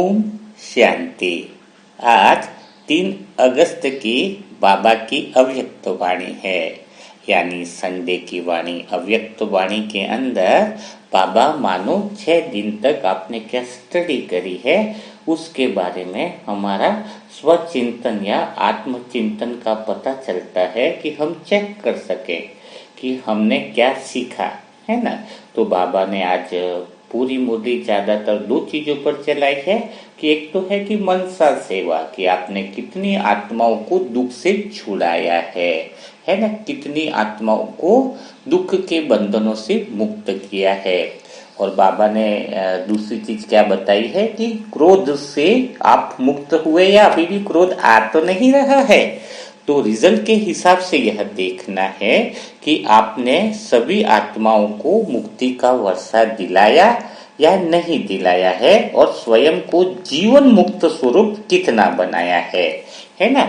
ओम शांति। आज 3 अगस्त की बाबा की अव्यक्त वाणी है, यानी संडे की वाणी। अव्यक्त वाणी के अंदर बाबा मानो 6 दिन तक आपने क्या स्टडी करी है उसके बारे में हमारा स्वचिंतन या आत्मचिंतन का पता चलता है कि हम चेक कर सकें कि हमने क्या सीखा है ना। तो बाबा ने आज पूरी मुरली ज्यादातर 2 चीजों पर चलाई है कि एक तो है कि मनसा सेवा, कि आपने कितनी आत्माओं को दुख से छुड़ाया है ना, कितनी आत्माओं को दुख के बंधनों से मुक्त किया है। और बाबा ने दूसरी चीज क्या बताई है कि क्रोध से आप मुक्त हुए या अभी भी क्रोध आ तो नहीं रहा है। तो रिजल्ट के हिसाब से यह देखना है कि आपने सभी आत्माओं को मुक्ति का वर्षा दिलाया या नहीं दिलाया है, और स्वयं को जीवन मुक्त स्वरूप कितना बनाया है ना।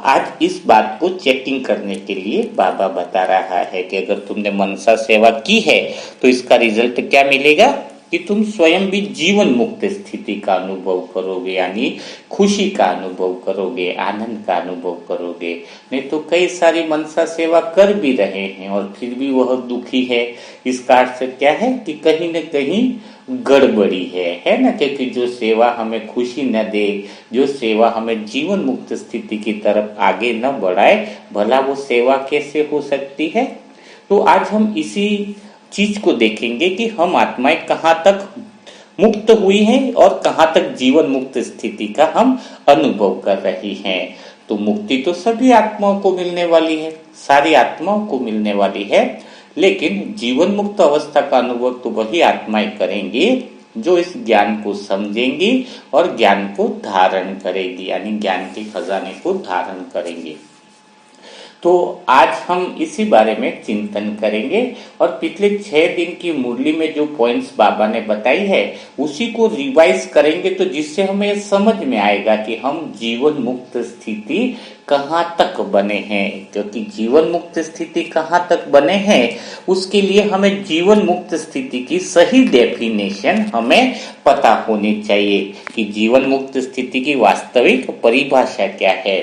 आज इस बात को चेकिंग करने के लिए बाबा बता रहा है कि अगर तुमने मनसा सेवा की है तो इसका रिजल्ट क्या मिलेगा कि तुम स्वयं भी जीवन मुक्त स्थिति का अनुभव करोगे, यानी खुशी का अनुभव करोगे, आनंद का अनुभव करोगे। नहीं तो कई सारी मनसा सेवा कर भी रहे हैं और फिर भी वह दुखी है। इसका अर्थ क्या है कि कहीं न कहीं गड़बड़ी है ना। क्योंकि जो सेवा हमें खुशी न दे, जो सेवा हमें जीवन मुक्त स्थिति की तरफ आगे न बढ़ाए, भला वो सेवा कैसे हो सकती है। तो आज हम इसी चीज को देखेंगे कि हम आत्माएं कहाँ तक मुक्त हुई हैं और कहाँ तक जीवन मुक्त स्थिति का हम अनुभव कर रही हैं। तो मुक्ति तो सभी आत्माओं को मिलने वाली है, सारी आत्माओं को मिलने वाली है, लेकिन जीवन मुक्त अवस्था का अनुभव तो वही आत्माएं करेंगी जो इस ज्ञान को समझेंगी और ज्ञान को धारण करेगी, यानी ज्ञान के खजाने को धारण करेंगे। तो आज हम इसी बारे में चिंतन करेंगे और पिछले 6 दिन की मुरली में जो पॉइंट्स बाबा ने बताई है उसी को रिवाइज करेंगे, तो जिससे हमें समझ में आएगा कि हम जीवन मुक्त स्थिति कहाँ तक बने हैं। क्योंकि जीवन मुक्त स्थिति कहाँ तक बने हैं उसके लिए हमें जीवन मुक्त स्थिति की सही डेफिनेशन हमें पता होनी चाहिए कि जीवन मुक्त स्थिति की वास्तविक परिभाषा क्या है।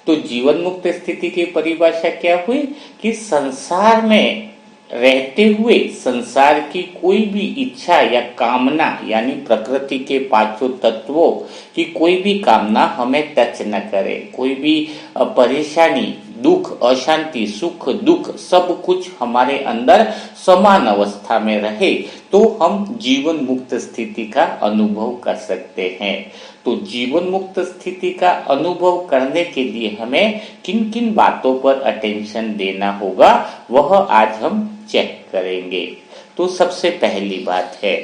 तो जीवन मुक्त स्थिति की परिभाषा क्या हुई कि संसार में रहते हुए संसार की कोई भी इच्छा या कामना, यानी प्रकृति के 5 तत्वों की कोई भी कामना हमें टच न करे। कोई भी परेशानी, दुख, अशांति, सुख, दुख सब कुछ हमारे अंदर समान अवस्था में रहे तो हम जीवन मुक्त स्थिति का अनुभव कर सकते हैं। तो जीवन मुक्त स्थिति का अनुभव करने के लिए हमें किन किन बातों पर अटेंशन देना होगा वह आज हम चेक करेंगे। तो सबसे पहली बात है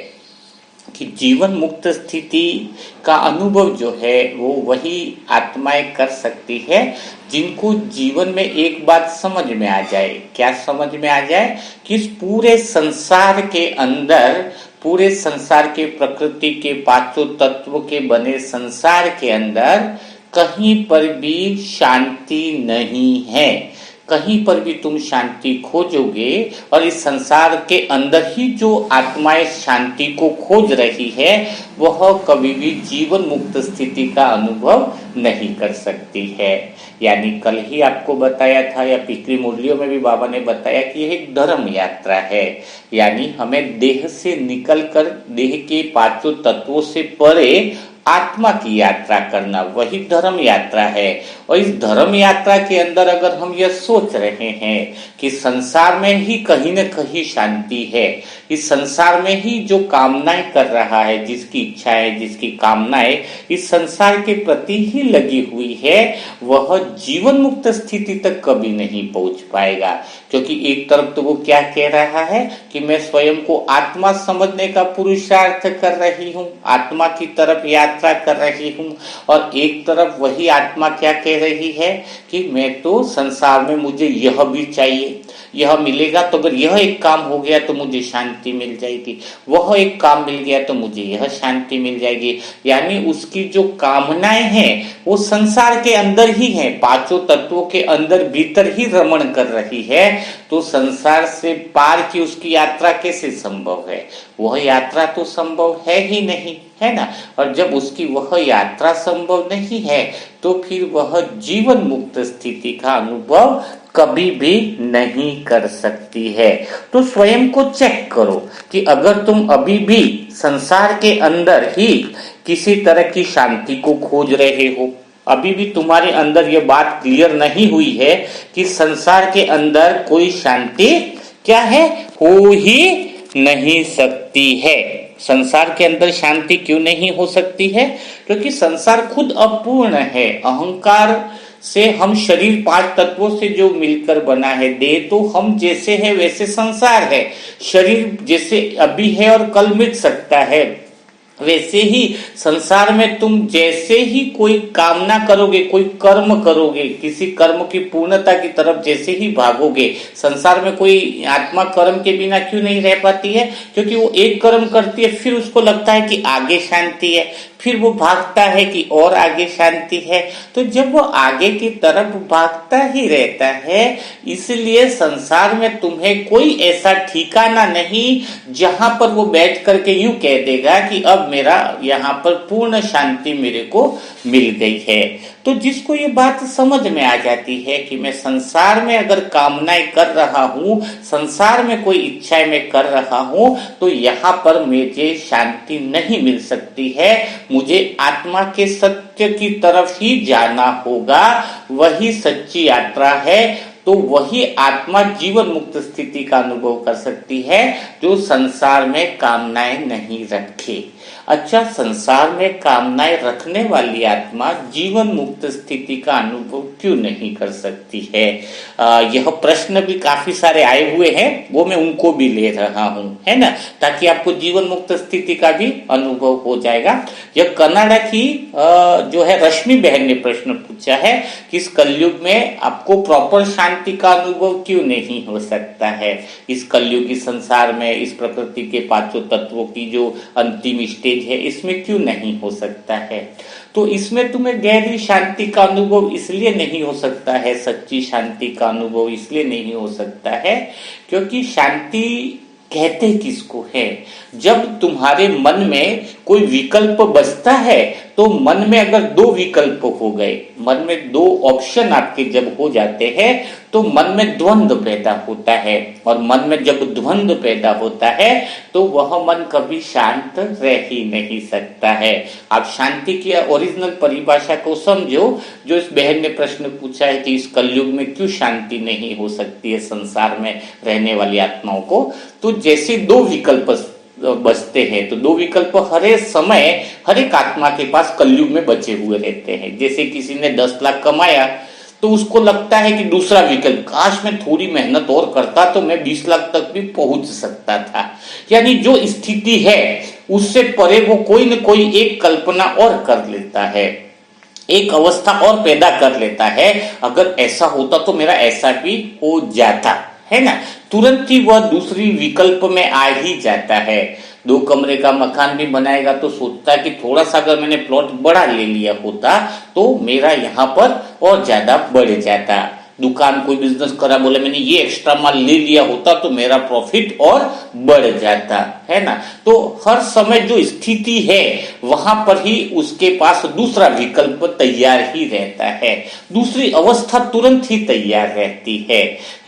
कि जीवन मुक्त स्थिति का अनुभव जो है वो वही आत्माएं कर सकती है जिनको जीवन में एक बात समझ में आ जाए। क्या समझ में आ जाए कि इस पूरे संसार के अंदर, पूरे संसार के प्रकृति के 5 तत्व के बने संसार के अंदर कहीं पर भी शांति नहीं है। कहीं पर भी तुम शांति खोजोगे और इस संसार के अंदर ही जो आत्माएं शांति को खोज रही है वह कभी भी जीवन मुक्त स्थिति का अनुभव नहीं कर सकती है। यानी कल ही आपको बताया था या पिछली मुरलियों में भी बाबा ने बताया कि यह एक धर्म यात्रा है, यानी हमें देह से निकलकर देह के 5 तत्वों से परे आत्मा की यात्रा करना, वही धर्म यात्रा है। और इस धर्म यात्रा के अंदर अगर हम यह सोच रहे हैं कि संसार में ही कहीं न कहीं शांति है, इस संसार में ही जो कामनाएं कर रहा है, जिसकी इच्छाएं, जिसकी कामनाएं इस संसार के प्रति ही लगी हुई है, वह जीवन मुक्त स्थिति तक कभी नहीं पहुंच पाएगा। क्योंकि एक तरफ तो वो क्या कह रहा है कि मैं स्वयं को आत्मा समझने का पुरुषार्थ कर रही हूँ, आत्मा की तरफ यात्रा कर रही हूँ, और एक तरफ वही आत्मा क्या कह रही है कि मैं तो संसार में मुझे यह भी चाहिए, यह मिलेगा तो अगर यह एक काम हो गया तो मुझे शांति मिल जाएगी, वह एक काम मिल गया तो मुझे यह शांति मिल जाएगी। यानी उसकी जो कामनाएं हैं वो संसार के अंदर ही है, 5 तत्वों के अंदर भीतर ही रमण कर रही है। तो संसार से पार की उसकी यात्रा कैसे संभव है? वह यात्रा तो संभव है ही नहीं, है ना। और जब उसकी वह यात्रा संभव नहीं है तो फिर वह जीवन मुक्त स्थिति का अनुभव कभी भी नहीं कर सकती है। तो स्वयं को चेक करो कि अगर तुम अभी भी संसार के अंदर ही किसी तरह की शांति को खोज रहे हो, अभी भी तुम्हारे अंदर ये बात क्लियर नहीं हुई है कि संसार के अंदर कोई शांति क्या है, हो ही नहीं सकती है। संसार के अंदर शांति क्यों नहीं हो सकती है? क्योंकि संसार खुद अपूर्ण है। अहंकार से हम शरीर 5 तत्वों से जो मिलकर बना है, देह तो हम जैसे है वैसे संसार है। शरीर जैसे अभी है और कल मिट सकता है, वैसे ही संसार में तुम जैसे ही कोई कामना करोगे, कोई कर्म करोगे, किसी कर्म की पूर्णता की तरफ जैसे ही भागोगे, संसार में कोई आत्मा कर्म के बिना क्यों नहीं रह पाती है? क्योंकि वो एक कर्म करती है, फिर उसको लगता है कि आगे शांति है, फिर वो भागता है कि और आगे शांति है। तो जब वो आगे की तरफ भागता ही रहता है, इसलिए संसार में तुम्हें कोई ऐसा ठिकाना नहीं जहां पर वो बैठ करके यूं कह देगा कि अब मेरा यहाँ पर पूर्ण शांति मेरे को मिल गई है। तो जिसको ये बात समझ में आ जाती है कि मैं संसार में अगर कामनाएं कर रहा हूँ, संसार में कोई इच्छाएं मैं कर रहा हूँ, तो यहाँ पर मुझे शांति नहीं मिल सकती है। मुझे आत्मा के सत्य की तरफ ही जाना होगा, वही सच्ची यात्रा है। तो वही आत्मा जीवन मुक्त स्थिति का अनुभव कर सकती है जो संसार में कामनाएं नहीं रखे। अच्छा, संसार में कामनाएं रखने वाली आत्मा जीवन मुक्त स्थिति का अनुभव क्यों नहीं कर सकती है? यह प्रश्न भी काफी सारे आए हुए हैं, वो मैं उनको भी ले रहा हूं, है ना, ताकि आपको जीवन मुक्त स्थिति का भी अनुभव हो जाएगा। यह कनाडा की जो है रश्मि बहन ने प्रश्न पूछा है कि इस कलयुग में आपको प्रॉपर शांति का अनुभव क्यों नहीं हो सकता है? इस कलयुगी संसार में इस प्रकृति के 5 तत्वों की जो अंतिम स्टेज है, इसमें क्यों नहीं हो सकता है? तो इसमें तुम्हें गहरी शांति का अनुभव इसलिए नहीं हो सकता है, सच्ची शांति का अनुभव इसलिए नहीं हो सकता है क्योंकि शांति कहते किसको है? जब तुम्हारे मन में कोई विकल्प बचता है, तो मन में अगर 2 विकल्प हो गए, मन में 2 ऑप्शन आपके जब हो जाते हैं, तो मन में द्वंद्व पैदा होता है। और मन में जब द्वंद्व पैदा होता है तो वह मन कभी शांत रह ही नहीं सकता है। आप शांति की ओरिजिनल परिभाषा को समझो। जो इस बहन ने प्रश्न पूछा है कि इस कलयुग में क्यों शांति नहीं हो सकती है संसार में रहने वाली आत्माओं को, तो जैसे 2 विकल्प बचते हैं, तो 2 विकल्प हर एक समय हर एक आत्मा के पास कलयुग में बचे हुए रहते हैं। जैसे किसी ने 10 लाख कमाया तो उसको लगता है कि दूसरा विकल्प, काश मैं थोड़ी मेहनत और करता तो मैं 20 लाख तक भी पहुंच सकता था। यानी जो स्थिति है उससे परे वो कोई न कोई एक कल्पना और कर लेता है, एक अवस्था और पैदा कर लेता है। अगर ऐसा होता तो मेरा ऐसा भी हो जाता, है ना, तुरंत ही वह दूसरी विकल्प में आ ही जाता है। 2 कमरे का मकान भी बनाएगा तो सोचता है कि थोड़ा सा अगर मैंने प्लॉट बड़ा ले लिया होता तो मेरा यहाँ पर और ज्यादा बढ़ जाता। दुकान कोई बिजनेस करा, बोले मैंने ये एक्स्ट्रा माल ले लिया होता तो मेरा प्रॉफिट और बढ़ जाता, है ना। तो हर समय जो स्थिति है वहां पर ही उसके पास दूसरा विकल्प तैयार ही रहता है, दूसरी अवस्था तुरंत ही तैयार रहती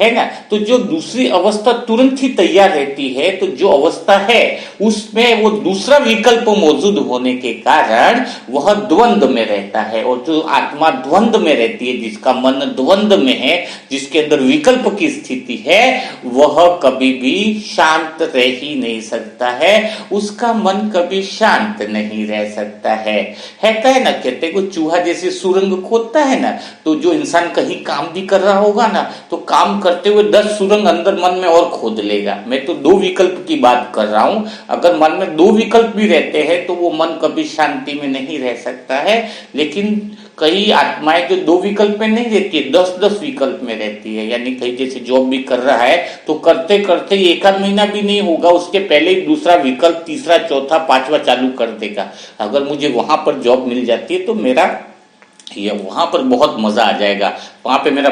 है ना। तो जो दूसरी अवस्था तुरंत ही तैयार रहती है, तो जो अवस्था है उसमें वो दूसरा विकल्प मौजूद होने के कारण वह द्वंद्व में रहता है। और जो आत्मा द्वंद्व में रहती है, जिसका मन द्वंद्व में है, जिसके अंदर विकल्प की स्थिति है, वह कभी भी शांत रह ही नहीं सकता है, उसका मन कभी शांत नहीं रह सकता है। कहता है ना, कहते को चूहा जैसे सुरंग खोदता है ना, तो जो इंसान कहीं काम भी कर रहा होगा ना, तो काम करते हुए 10 सुरंग अंदर मन में और खोद लेगा। मैं तो 2 विकल्प की बात कर रहा हूं। अगर मन में 2 विकल्प भी रहते हैं तो वो मन कभी शांति में नहीं रह सकता है। लेकिन कई आत्माएं जो 2 विकल्प में नहीं रहती है, 10-10 विकल्प में रहती है। यानी कहीं जैसे जॉब भी कर रहा है तो करते करते 1 महीना भी नहीं होगा, उसके पहले ही दूसरा विकल्प, तीसरा, चौथा, 5वां चालू कर देगा। अगर मुझे वहां पर जॉब मिल जाती है तो मेरा या वहां पर बहुत मजा आ जाएगा, वहां पे मेरा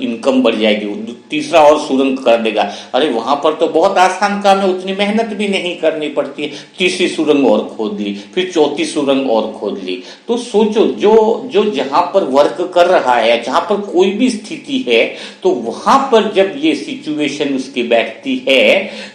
इनकम बढ़ जाएगी, तीसरा और सुरंग कर देगा, अरे वहां पर तो बहुत आसान काम है, उतनी मेहनत भी नहीं करनी पड़ती है, तीसरी सुरंग और खोद ली, फिर चौथी सुरंग और खोद ली। तो सोचो, जो जो जहां पर वर्क कर रहा है, जहां पर कोई भी स्थिति है, तो वहां पर जब ये सिचुएशन उसकी बैठती है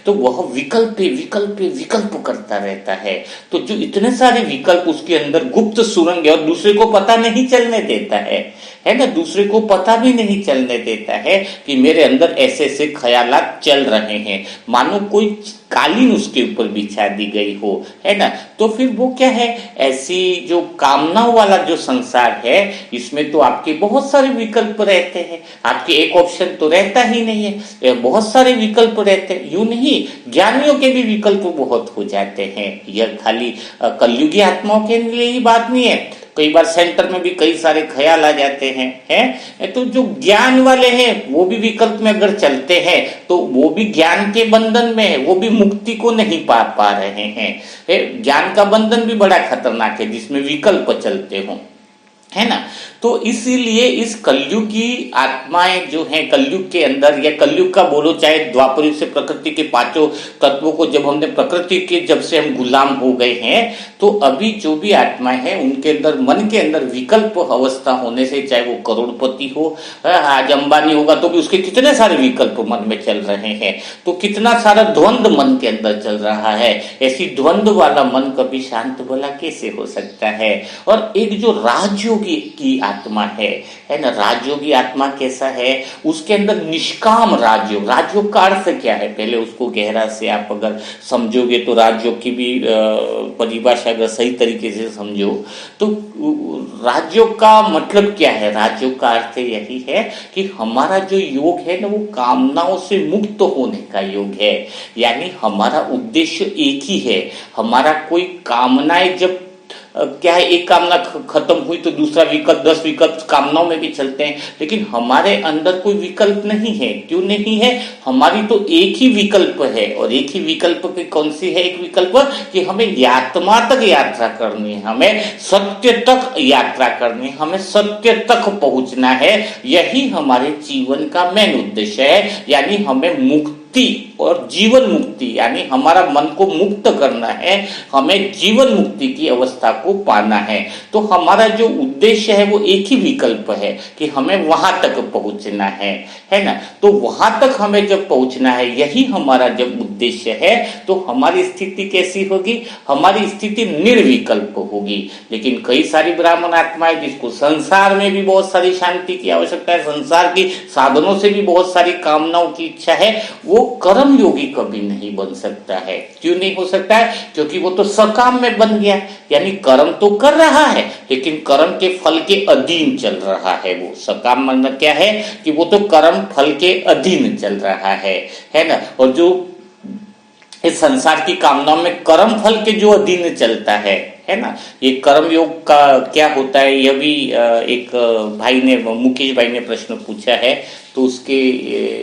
तो वह विकल्प विकल्प विकल्प करता रहता है। तो जो इतने सारे विकल्प उसके अंदर गुप्त सुरंग है और दूसरे को पता नहीं चलने देता है ना, दूसरे को पता भी नहीं चलने देता है कि मेरे अंदर ऐसे ऐसे ख्यालात चल रहे हैं, मानो कोई कालीन उसके ऊपर बिछा दी गई हो, है ना। तो फिर वो क्या है, ऐसी जो कामनाओं वाला जो संसार है, इसमें तो आपके बहुत सारे विकल्प रहते हैं, आपके एक ऑप्शन तो रहता ही नहीं है, बहुत सारे विकल्प रहते हैं। यूं नहीं, ज्ञानियों के भी विकल्प बहुत हो जाते हैं। यह खाली कलयुगी आत्माओं के लिए ही बात नहीं है, कई बार सेंटर में भी कई सारे ख्याल आ जाते हैं। तो जो ज्ञान वाले हैं वो भी विकल्प में अगर चलते हैं तो वो भी ज्ञान के बंधन में है, वो भी मुक्ति को नहीं पा रहे हैं। ज्ञान का बंधन भी बड़ा खतरनाक है जिसमें विकल्प चलते हों, है ना। तो इसीलिए इस कलयुग की आत्माएं जो हैं, कलयुग के अंदर, या कलयुग का बोलो चाहे द्वापर युग से प्रकृति के पांचों तत्वों को जब हमने प्रकृति के जब से हम गुलाम हो गए हैं, तो अभी जो भी आत्माएं हैं उनके अंदर, मन के अंदर विकल्प अवस्था होने से, चाहे वो करोड़पति हो, आज अंबानी होगा तो भी उसके कितने सारे विकल्प मन में चल रहे हैं, तो कितना सारा द्वंद्व मन के अंदर चल रहा है। ऐसी द्वंद्व वाला मन कभी शांत भला कैसे हो सकता है। और एक जो राजयोगी की आत्मा है ना, राजयोगी आत्मा कैसा है, उसके अंदर निष्काम राजयोग, राजयोग का अर्थ क्या है, पहले उसको गहरा से आप अगर समझोगे तो राजयोग की भी परिभाषा अगर सही तरीके से समझो तो राजयोग का मतलब क्या है। राजयोग का अर्थ यही है कि हमारा जो योग है ना, वो कामनाओं से मुक्त होने का योग है, यानी हमारा उद्देश्य एक ही है। हमारा कोई कामनाएं जब क्या है, एक कामना खत्म हुई तो दूसरा विकल्प, 10 विकल्प कामनाओं में भी चलते हैं, लेकिन हमारे अंदर कोई विकल्प नहीं है। क्यों नहीं है, हमारी तो एक ही विकल्प है, और एक ही विकल्प की कौन सी है, एक विकल्प कि हमें आत्मा तक यात्रा करनी है, हमें सत्य तक यात्रा करनी है, हमें सत्य तक पहुंचना है। यही हमारे जीवन का मेन उद्देश्य है, यानी हमें मुक्ति और जीवन मुक्ति, यानी हमारा मन को मुक्त करना है, हमें जीवन मुक्ति की अवस्था को पाना है। तो हमारा जो उद्देश्य है वो एक ही विकल्प है कि हमें वहां तक पहुंचना है ना। तो वहां तक हमें जब पहुंचना है, यही हमारा जब उद्देश्य है, तो हमारी स्थिति कैसी होगी, हमारी स्थिति निर्विकल्प होगी। लेकिन कई सारी ब्राह्मण आत्माएं जिसको संसार में भी बहुत सारी शांति की आवश्यकता है, संसार की साधनों से भी बहुत सारी कामनाओं की इच्छा है, वो कर्म योगी कभी नहीं बन सकता है। क्यों नहीं हो सकता है, क्योंकि वो तो सकाम में बन गया, यानी कर्म तो कर रहा है लेकिन कर्म के फल के अधीन चल रहा है। वो सकाम मतलब क्या है कि वो तो कर्म फल के अधीन चल रहा है ना। और जो इस संसार की कामनाओं में कर्म फल के जो अधीन चलता है ना, ये कर्म योग का क्या होता है, यह भी एक भाई ने, मुकेश भाई ने प्रश्न पूछा है, तो उसके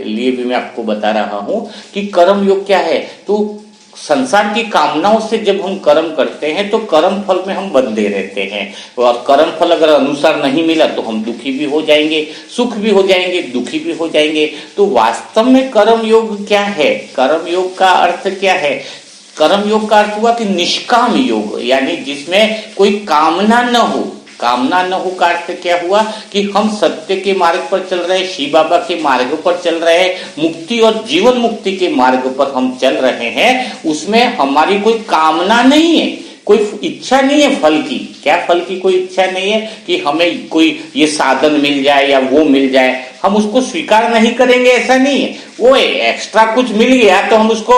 लिए भी मैं आपको बता रहा हूं कि कर्म योग क्या है। तो संसार की कामनाओं से जब हम कर्म करते हैं तो कर्म फल में हम बंधे रहते हैं, और कर्म फल अगर अनुसार नहीं मिला तो हम दुखी भी हो जाएंगे, सुख भी हो जाएंगे, दुखी भी हो जाएंगे। तो वास्तव में कर्म योग क्या है, कर्म योग का अर्थ क्या है। कर्म योग का अर्थ हुआ कि निष्काम योग, यानी जिसमें कोई कामना न हो। कामना न हो का अर्थ क्या हुआ कि हम सत्य के मार्ग पर चल रहे, शिव बाबा के मार्ग पर चल रहे, मुक्ति और जीवन मुक्ति के मार्ग पर हम चल रहे हैं। उसमें हमारी कोई कामना नहीं है, कोई इच्छा नहीं है फल की। क्या फल की कोई इच्छा नहीं है कि हमें कोई ये साधन मिल जाए या वो मिल जाए, हम उसको स्वीकार नहीं करेंगे, ऐसा नहीं है। वो एक्स्ट्रा कुछ मिल गया तो हम उसको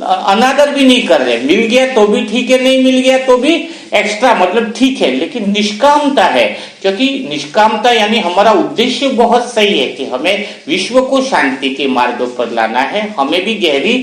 अनादर भी नहीं कर रहे, मिल गया तो भी ठीक है, नहीं मिल गया तो भी एक्स्ट्रा मतलब ठीक है, लेकिन निष्कामता है। क्योंकि निष्कामता यानी हमारा उद्देश्य बहुत सही है कि हमें विश्व को शांति के मार्ग पर लाना है, हमें भी गहरी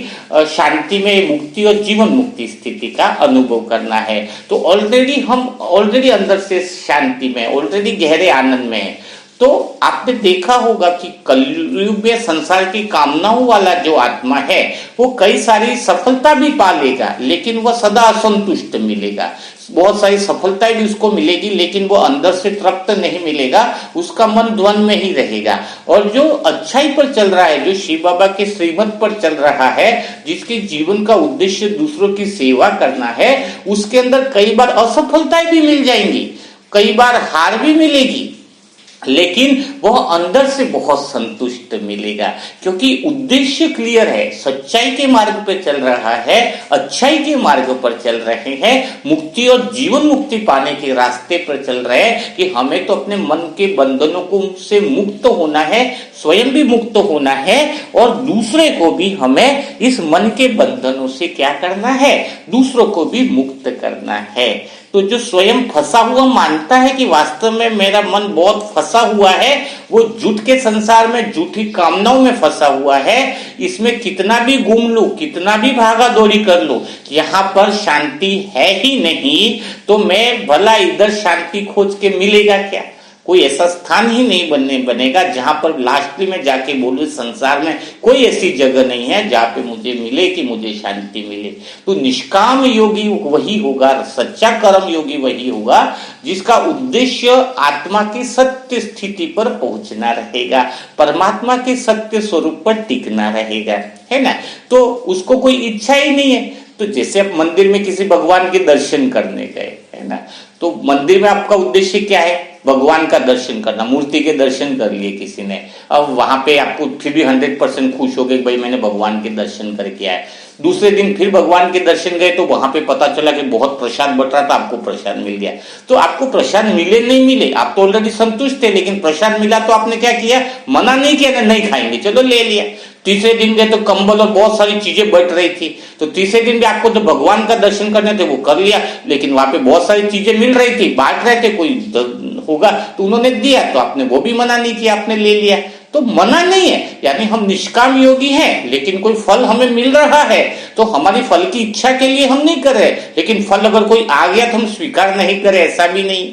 शांति में मुक्ति और जीवन मुक्ति स्थिति का अनुभव करना है। तो ऑलरेडी अंदर से शांति में, ऑलरेडी गहरे आनंद में है। तो आपने देखा होगा कि कलयुग में संसार की कामनाओं वाला जो आत्मा है वो कई सारी सफलता भी पा लेगा, लेकिन वह सदा असंतुष्ट मिलेगा। बहुत सारी सफलताएं भी उसको मिलेगी, लेकिन वो अंदर से तृप्त नहीं मिलेगा, उसका मन द्वंद में ही रहेगा। और जो अच्छाई पर चल रहा है, जो शिव बाबा के श्रीमत पर चल रहा है, जिसके जीवन का उद्देश्य दूसरों की सेवा करना है, उसके अंदर कई बार असफलताएं भी मिल जाएंगी, कई बार हार भी मिलेगी, लेकिन वह अंदर से बहुत संतुष्ट मिलेगा, क्योंकि उद्देश्य क्लियर है, सच्चाई के मार्ग पर चल रहा है, अच्छाई के मार्ग पर चल रहे हैं, मुक्ति और जीवन मुक्ति पाने के रास्ते पर चल रहे हैं कि हमें तो अपने मन के बंधनों को से मुक्त होना है, स्वयं भी मुक्त होना है, और दूसरे को भी हमें इस मन के बंधनों से क्या करना है, दूसरों को भी मुक्त करना है। तो जो स्वयं फंसा हुआ मानता है कि वास्तव में मेरा मन बहुत फंसा हुआ है, वो झूठ के संसार में, झूठी कामनाओं में फंसा हुआ है, इसमें कितना भी घूम लूं, कितना भी भागा दौड़ी कर लूं, यहाँ पर शांति है ही नहीं, तो मैं भला इधर शांति खोज के मिलेगा क्या? कोई ऐसा स्थान ही नहीं बनेगा जहां पर लास्टली में जाके बोलूं संसार में कोई ऐसी जगह नहीं है जहां पे मुझे मिले कि मुझे शांति मिले। तो निष्काम योगी वही होगा, सच्चा कर्म योगी वही होगा जिसका उद्देश्य आत्मा की सत्य स्थिति पर पहुंचना रहेगा, परमात्मा के सत्य स्वरूप पर टिकना रहेगा, है ना। तो उसको कोई इच्छा ही नहीं है। तो जैसे आप मंदिर में किसी भगवान के दर्शन करने गए, है ना, तो मंदिर में आपका उद्देश्य क्या है? भगवान का दर्शन करना, मूर्ति के दर्शन कर लिए किसी ने, अब वहां पे आपको फिर भी 100% खुश हो गए, भाई मैंने भगवान के दर्शन करके आया। दूसरे दिन फिर भगवान के दर्शन गए तो वहां पे पता चला कि बहुत प्रसाद बट रहा था, आपको प्रसाद मिल गया। तो आपको प्रसाद मिले नहीं मिले, आप तो ऑलरेडी संतुष्ट थे, लेकिन प्रसाद मिला तो आपने क्या किया? मना नहीं किया, नहीं खाएंगे, चलो ले लिया। तीसरे दिन गए तो कंबल और बहुत सारी चीजें बट रही थी, तो तीसरे दिन भी आपको तो भगवान का दर्शन करने थे, वो कर लिया, लेकिन वहां पे बहुत सारी चीजें मिल रही थी, बांट रहे थे, कोई होगा तो उन्होंने दिया, तो आपने वो भी मना नहीं किया, आपने ले लिया। तो मना नहीं है, यानी हम निष्काम योगी हैं, लेकिन कोई फल हमें मिल रहा है तो हमारी फल की इच्छा के लिए हम नहीं कर रहे, लेकिन फल अगर कोई आ गया तो हम स्वीकार नहीं करें, ऐसा भी नहीं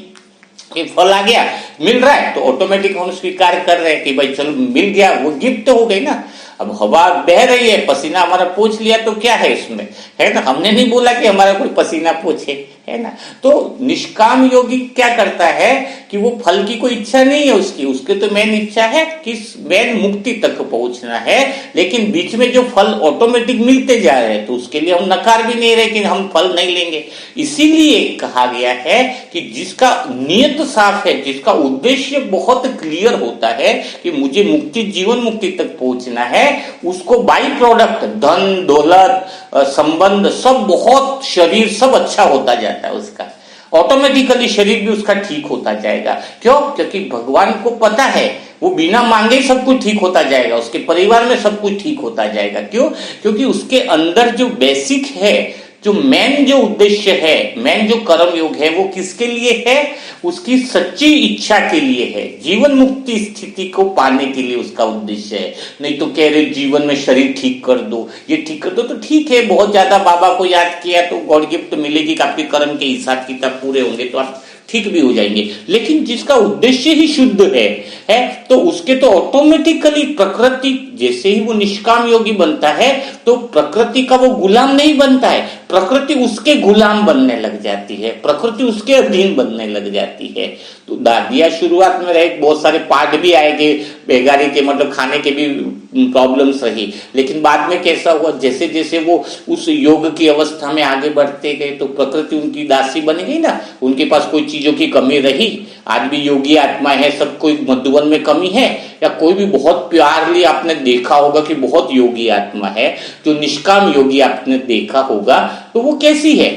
कि फल आ गया मिल रहा है तो ऑटोमेटिक हम स्वीकार कर रहे हैं कि भाई चलो मिल गया, वो गिफ्ट हो गई ना। अब हवा बह रही है, पसीना हमारा पोंछ लिया तो क्या है इसमें, है ना, हमने नहीं बोला कि हमारा कोई पसीना पोंछे, है ना। तो निष्काम योगी क्या करता है कि वो फल की कोई इच्छा नहीं है उसकी, उसके तो मेन इच्छा है कि मेन मुक्ति तक पहुंचना है, लेकिन बीच में जो फल ऑटोमेटिक मिलते जा रहे हैं तो उसके लिए हम नकार भी नहीं रहे कि हम फल नहीं लेंगे। इसीलिए कहा गया है कि जिसका नियत साफ है, जिसका उद्देश्य बहुत क्लियर होता है कि मुझे मुक्ति, जीवन मुक्ति तक पहुंचना है, उसको बाई प्रोडक्ट धन दौलत संबंध सब, बहुत शरीर सब अच्छा होता जाता है उसका, ऑटोमेटिकली शरीर भी उसका ठीक होता जाएगा। क्यों? क्योंकि भगवान को पता है वो बिना मांगे सब कुछ ठीक होता जाएगा, उसके परिवार में सब कुछ ठीक होता जाएगा। क्यों? क्योंकि उसके अंदर जो बेसिक है, जो मेन जो उद्देश्य है, मेन जो कर्म योग है, वो किसके लिए है? उसकी सच्ची इच्छा के लिए है, जीवन मुक्ति स्थिति को पाने के लिए उसका उद्देश्य है। नहीं तो कह रहे जीवन में शरीर ठीक कर दो, ये ठीक कर दो, तो ठीक है, बहुत ज्यादा बाबा को याद किया तो गॉड गिफ्ट मिलेगी कि आपके कर्म के हिसाब किताब पूरे होंगे तो आप ठीक भी हो जाएंगे। लेकिन जिसका उद्देश्य ही शुद्ध है तो उसके तो ऑटोमेटिकली प्रकृति, जैसे ही वो निष्काम योगी बनता है तो प्रकृति का वो गुलाम नहीं बनता है, प्रकृति उसके गुलाम बनने लग जाती है, प्रकृति उसके अधीन बनने लग जाती है। तो दादिया शुरुआत में रहे, बहुत सारे पाठ भी आएंगे, बेगारी के मतलब खाने के भी प्रॉब्लम्स रही, लेकिन बाद में कैसा हुआ, जैसे जैसे वो उस योग की अवस्था में आगे बढ़ते गए तो प्रकृति उनकी दासी बन गई ना, उनके पास कोई चीजों की कमी रही। आज भी योगी आत्मा है, सब कोई मधुबन में कमी है, या कोई भी बहुत प्यारली आपने देखा होगा कि बहुत योगी आत्मा है, जो निष्काम योगी आपने देखा होगा, तो वो कैसी है?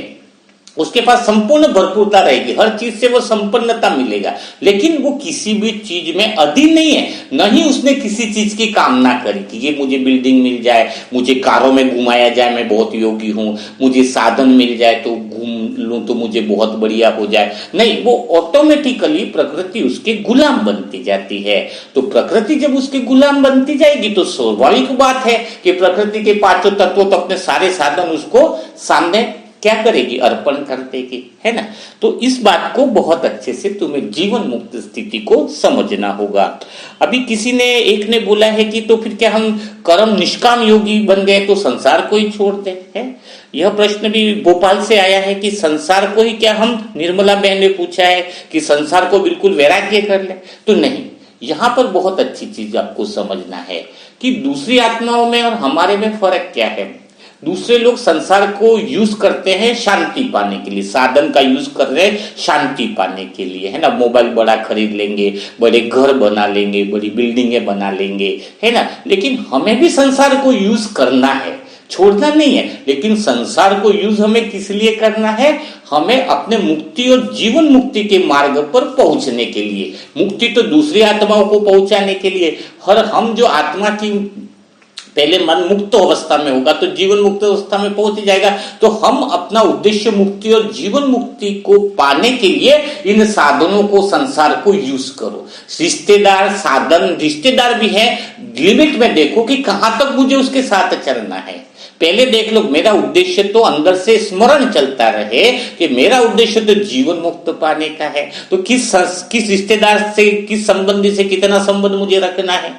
उसके पास संपूर्ण भरपूरता रहेगी, हर चीज से वो संपन्नता मिलेगा, लेकिन वो किसी भी चीज में अधीन नहीं है, न ही उसने किसी चीज की कामना करी कि ये मुझे बिल्डिंग मिल जाए, मुझे कारों में घुमाया जाए, मैं बहुत योगी हूं, मुझे साधन मिल जाए तो घूम लूं तो मुझे बहुत बढ़िया हो जाए। नहीं, वो ऑटोमेटिकली प्रकृति उसके गुलाम बनती जाती है। तो प्रकृति जब उसके गुलाम बनती जाएगी तो स्वाभाविक बात है कि प्रकृति के पांचों तत्वों तो अपने सारे साधन उसको सामने क्या करेगी, अर्पण कर देगी, है ना। तो इस बात को बहुत अच्छे से तुम्हें जीवन मुक्त स्थिति को समझना होगा। अभी किसी ने एक ने बोला है कि तो फिर क्या हम कर्म निष्काम योगी बन गए तो संसार को ही छोड़ दे, है। यह प्रश्न भी भोपाल से आया है कि संसार को ही क्या हम, निर्मला बहन ने पूछा है कि संसार को बिल्कुल वैराग्य कर ले। तो नहीं, यहाँ पर बहुत अच्छी चीज आपको समझना है कि दूसरी आत्माओं में और हमारे में फर्क क्या है। दूसरे लोग संसार को यूज करते हैं शांति पाने के लिए, साधन का यूज कर रहे हैं शांति पाने के लिए, है ना। मोबाइल बड़ा खरीद लेंगे, बड़े घर बना लेंगे, बड़ी बिल्डिंगें बना लेंगे, है ना। लेकिन हमें भी संसार को यूज करना है, छोड़ना नहीं है। लेकिन संसार को यूज हमें किस लिए करना है, हमें अपने मुक्ति और जीवन मुक्ति के मार्ग पर पहुंचने के लिए। मुक्ति तो दूसरी आत्माओं को पहुंचाने के लिए। हर हम जो आत्मा की पहले मन मुक्त अवस्था में होगा तो जीवन मुक्त अवस्था में पहुंच जाएगा। तो हम अपना उद्देश्य मुक्ति और जीवन मुक्ति को पाने के लिए इन साधनों को, संसार को यूज करो। रिश्तेदार साधन, रिश्तेदार भी है, लिमिट में देखो कि कहां तक मुझे उसके साथ चलना है। पहले देख लो, मेरा उद्देश्य तो अंदर से स्मरण चलता रहे कि मेरा उद्देश्य तो जीवन मुक्त पाने का है। तो किस रिश्तेदार से, किस संबंधी से कितना संबंध मुझे रखना है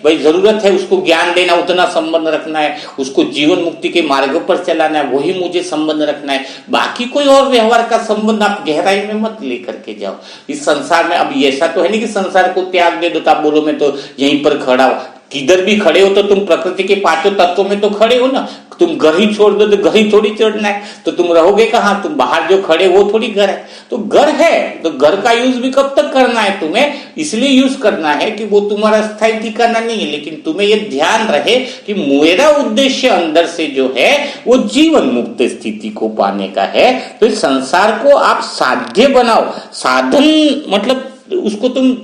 भाई। जरूरत है उसको ज्ञान देना, उतना संबंध रखना है। उसको जीवन मुक्ति के मार्ग पर चलाना है, वही मुझे संबंध रखना है। बाकी कोई और व्यवहार का संबंध आप गहराई में मत लेकर के जाओ। इस संसार में अब ऐसा तो है नहीं कि संसार को त्याग दे दो, तो आप बोलो मैं तो यहीं पर खड़ा हूं। किधर भी खड़े हो तो तुम प्रकृति के पांचों तत्वों में तो खड़े हो ना। तुम घर ही छोड़ दो तो घर ही थोड़ी छोड़ना है, तो तुम रहोगे कहाँ। तुम बाहर जो खड़े वो थोड़ी घर है। तो घर है तो घर का यूज भी कब तक करना है तुम्हें, इसलिए यूज करना है कि वो तुम्हारा स्थायी ठिकाना नहीं है। लेकिन तुम्हें ये ध्यान रहे कि मेरा उद्देश्य अंदर से जो है वो जीवन मुक्त स्थिति को पाने का है। तो इस संसार को आप साध्य बनाओ। साधन मतलब उसको तुम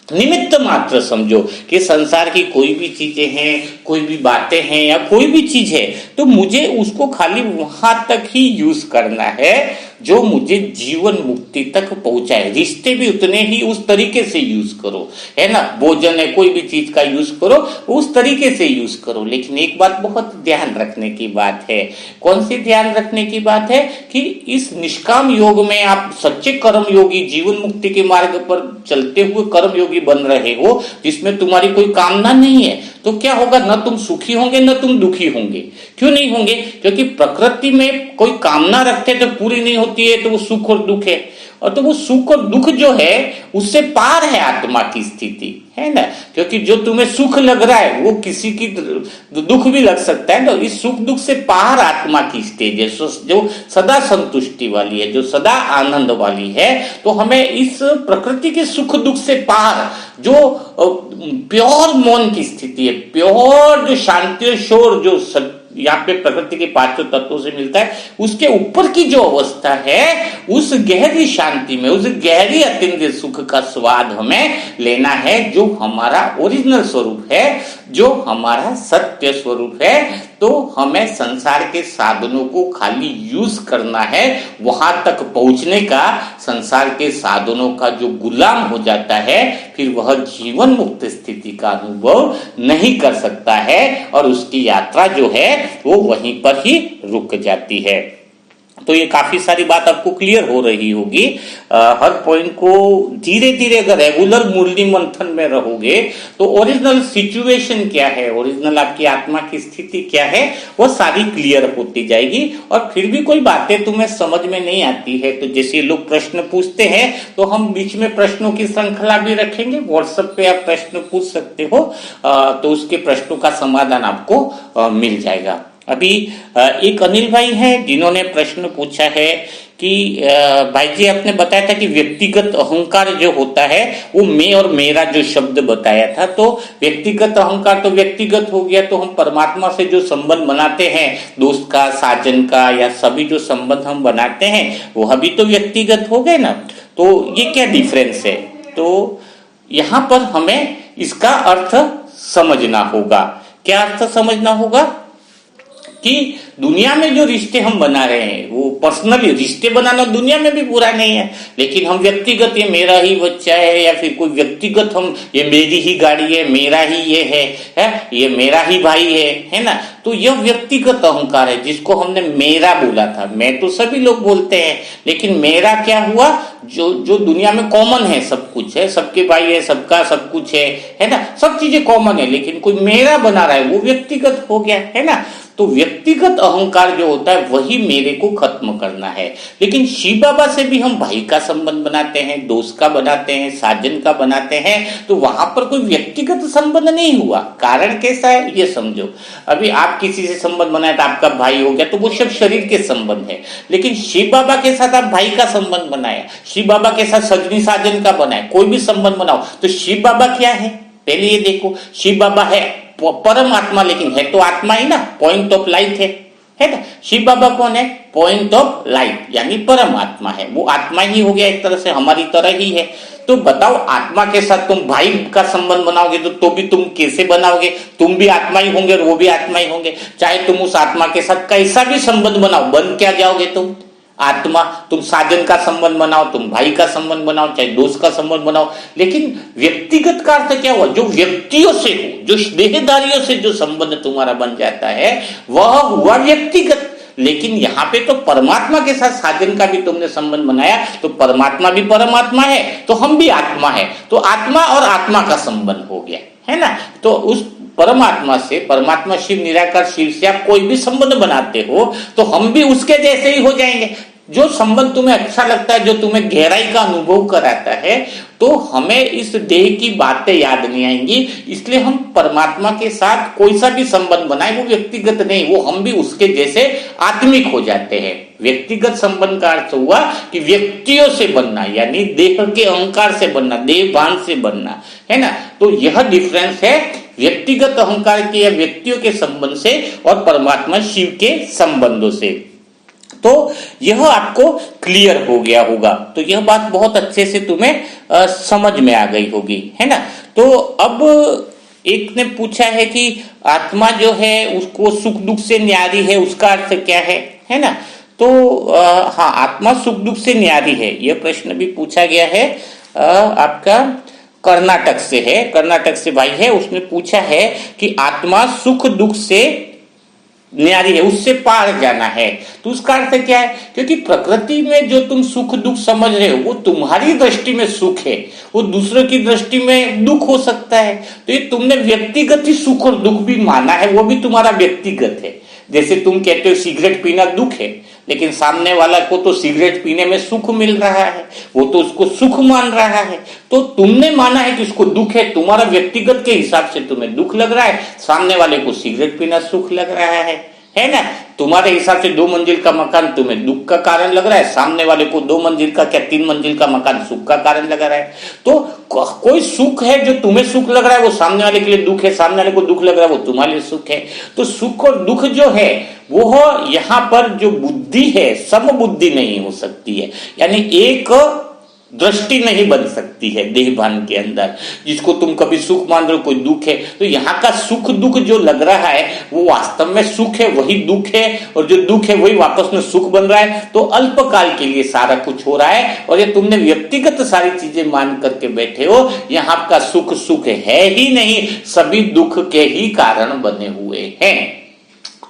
निमित्त मात्र समझो कि संसार की कोई भी चीजें हैं, कोई भी बातें हैं या कोई भी चीज है, तो मुझे उसको खाली वहां तक ही यूज करना है जो मुझे जीवन मुक्ति तक पहुंचाए। रिश्ते भी उतने ही उस तरीके से यूज करो, है ना। भोजन है, कोई भी चीज का यूज करो, उस तरीके से यूज करो। लेकिन एक बात बहुत ध्यान रखने की बात है। कौन सी ध्यान रखने की बात है कि इस निष्काम योग में आप सच्चे कर्म योगी, जीवन मुक्ति के मार्ग पर चलते हुए कर्म योगी बन रहे हो, जिसमें तुम्हारी कोई कामना नहीं है, तो क्या होगा, न तुम सुखी होंगे न तुम दुखी होंगे। क्यों नहीं होंगे, क्योंकि प्रकृति में कोई कामना रखते तो पूरी नहीं होती है, तो वो सुख और दुख है। और तो वो सुख और दुख जो है उससे पार है आत्मा की स्थिति, है ना। क्योंकि जो तुम्हें सुख लग रहा है वो किसी की दुख भी लग सकता है। तो इस सुख दुख से पार आत्मा की स्टेज है जो सदा संतुष्टि वाली है, जो सदा आनंद वाली है। तो हमें इस प्रकृति के सुख दुख से पार जो प्योर मौन की स्थिति है, प्योर जो शांति और शोर जो यहाँ पे प्रकृति के पांचों तत्वों से मिलता है, उसके ऊपर की जो अवस्था है, उस गहरी शांति में, उस गहरी अत्यंत सुख का स्वाद हमें लेना है, जो हमारा ओरिजिनल स्वरूप है, जो हमारा सत्य स्वरूप है। तो हमें संसार के साधनों को खाली यूज करना है। वहां तक पहुंचने का, संसार के साधनों का जो गुलाम हो जाता है, फिर वह जीवन मुक्त स्थिति का अनुभव नहीं कर सकता है और उसकी यात्रा जो है वो वहीं पर ही रुक जाती है। तो ये काफी सारी बात आपको क्लियर हो रही होगी। हर पॉइंट को धीरे धीरे अगर रेगुलर मूल्य मंथन में रहोगे तो ओरिजिनल सिचुएशन क्या है, ओरिजिनल आपकी आत्मा की स्थिति क्या है, वो सारी क्लियर होती जाएगी। और फिर भी कोई बातें तुम्हें समझ में नहीं आती है तो जैसे लोग प्रश्न पूछते हैं, तो हम बीच में प्रश्नों की श्रृंखला भी रखेंगे। व्हाट्सएप पे आप प्रश्न पूछ सकते हो, तो उसके प्रश्नों का समाधान आपको मिल जाएगा। अभी एक अनिल भाई हैं जिन्होंने प्रश्न पूछा है कि भाई जी आपने बताया था कि व्यक्तिगत अहंकार जो होता है वो मैं और मेरा जो शब्द बताया था, तो व्यक्तिगत अहंकार तो व्यक्तिगत हो गया, तो हम परमात्मा से जो संबंध बनाते हैं, दोस्त का, साजन का, या सभी जो संबंध हम बनाते हैं वो अभी तो व्यक्तिगत हो गए ना। तो ये क्या डिफरेंस है, तो यहाँ पर हमें इसका अर्थ समझना होगा। क्या अर्थ समझना होगा कि दुनिया में जो रिश्ते हम बना रहे हैं वो पर्सनली रिश्ते बनाना दुनिया में भी बुरा नहीं है, लेकिन हम व्यक्तिगत ये मेरा ही बच्चा है या फिर कोई व्यक्तिगत हम ये मेरी ही गाड़ी है, मेरा ही ये है ये मेरा ही भाई है ना, तो यह व्यक्तिगत अहंकार है जिसको हमने मेरा बोला था। मैं तो सभी लोग बोलते हैं, लेकिन मेरा क्या हुआ, जो दुनिया में कॉमन है, सब कुछ है, सबके भाई है, सबका सब कुछ है ना, सब चीजें कॉमन है, लेकिन कोई मेरा बना रहा है वो व्यक्तिगत हो गया है ना। तो व्यक्तिगत अहंकार जो होता है वही मेरे को खत्म करना है। लेकिन शिव बाबा से भी हम भाई का संबंध बनाते हैं, दोस्त का बनाते हैं, साजन का बनाते हैं, तो वहां पर कोई व्यक्तिगत संबंध नहीं हुआ। कारण कैसा है ये समझो, अभी आप किसी से संबंध बनाए तो आपका भाई हो गया, तो वो सब शरीर के संबंध है। लेकिन शिव बाबा के साथ आप भाई का संबंध बनाया, शिव बाबा के साथ सजनी साजन का बनाया, कोई भी संबंध बनाओ, तो शिव बाबा क्या है पहले ये देखो। शिव बाबा है परमात्मा, लेकिन है तो आत्मा ही ना, पॉइंट ऑफ लाइट है ना। शिव बाबा कौन है, पॉइंट ऑफ लाइट यानी परमात्मा है, वो आत्मा ही हो गया, एक तरह से हमारी तरह ही है। तो बताओ आत्मा के साथ तुम भाई का संबंध बनाओगे तो भी तुम कैसे बनाओगे, तुम भी आत्मा ही होंगे और वो भी आत्मा ही होंगे। चाहे तुम उस आत्मा के साथ कैसा भी संबंध बनाओ, बन क्या जाओगे तुम आत्मा। तुम साजन का संबंध बनाओ, तुम भाई का संबंध बनाओ, चाहे दोस्त का संबंध बनाओ, लेकिन व्यक्तिगत का अर्थ क्या हुआ, जो व्यक्तियों से हो, जो देहधारियों से जो संबंध तुम्हारा बन जाता है वह हुआ व्यक्तिगत। लेकिन यहाँ पे तो परमात्मा के साथ साजन का भी तुमने संबंध बनाया, तो परमात्मा भी परमात्मा है तो हम भी आत्मा है, तो आत्मा और आत्मा का संबंध हो गया है ना। तो उस परमात्मा से, परमात्मा शिव निराकार शिव से आप कोई भी संबंध बनाते हो तो हम भी उसके जैसे ही हो जाएंगे। जो संबंध तुम्हें अच्छा लगता है, जो तुम्हें गहराई का अनुभव कराता है, तो हमें इस देह की बातें याद नहीं आएंगी। इसलिए हम परमात्मा के साथ कोई सा भी संबंध बनाए वो व्यक्तिगत नहीं, वो हम भी उसके जैसे आत्मिक हो जाते हैं। व्यक्तिगत संबंध का अर्थ हुआ कि व्यक्तियों से बनना, यानी देह के अहंकार से बनना, देह भान से बनना, है ना। तो यह डिफरेंस है व्यक्तिगत अहंकार के या व्यक्तियों के संबंध से और परमात्मा शिव के संबंधों से। तो यह आपको क्लियर हो गया होगा, तो यह बात बहुत अच्छे से तुम्हें समझ में आ गई होगी, है ना। तो अब एक ने पूछा है कि आत्मा जो है उसको सुख दुख से न्यारी है, उसका अर्थ क्या है ना। तो हाँ, आत्मा सुख दुख से न्यारी है, यह प्रश्न भी पूछा गया है। आपका कर्नाटक से है, कर्नाटक से भाई है, उसने पूछा है कि आत्मा सुख दुख से न्यारी है, उससे पार जाना है। तो उसका अर्थ क्या है, क्योंकि प्रकृति में जो तुम सुख दुख समझ रहे हो वो तुम्हारी दृष्टि में सुख है, वो दूसरों की दृष्टि में दुख हो सकता है। तो ये तुमने व्यक्तिगत ही सुख और दुख भी माना है, वो भी तुम्हारा व्यक्तिगत है। जैसे तुम कहते हो सिगरेट पीना दुख है, लेकिन सामने वाला को तो सिगरेट पीने में सुख मिल रहा है, वो तो उसको सुख मान रहा है। तो तुमने माना है कि उसको दुख है, तुम्हारा व्यक्तिगत के हिसाब से तुम्हें दुख लग रहा है, सामने वाले को सिगरेट पीना सुख लग रहा है ना। तुम्हारे हिसाब से 2 मंजिल का मकान तुम्हें दुख का कारण लग रहा है, सामने वाले को 2 मंजिल का क्या 3 मंजिल का मकान सुख का कारण लग रहा है। तो कोई सुख है जो तुम्हें सुख लग रहा है वो सामने वाले के लिए दुख है, सामने वाले को दुख लग रहा है वो तुम्हारे लिए सुख है। तो सुख और दुख जो है वो यहाँ पर जो बुद्धि है सम बुद्धि नहीं हो सकती है, यानी एक दृष्टि नहीं बन सकती है देह भान के अंदर। जिसको तुम कभी सुख मान रहे हो, कोई दुख है, तो यहाँ का सुख दुख जो लग रहा है वो वास्तव में सुख है, वही दुख है, और जो दुख है वही वापस में सुख बन रहा है। तो अल्पकाल के लिए सारा कुछ हो रहा है, और ये तुमने व्यक्तिगत सारी चीजें मान करके बैठे हो। यहाँ का सुख सुख है ही नहीं, सभी दुख के ही कारण बने हुए हैं।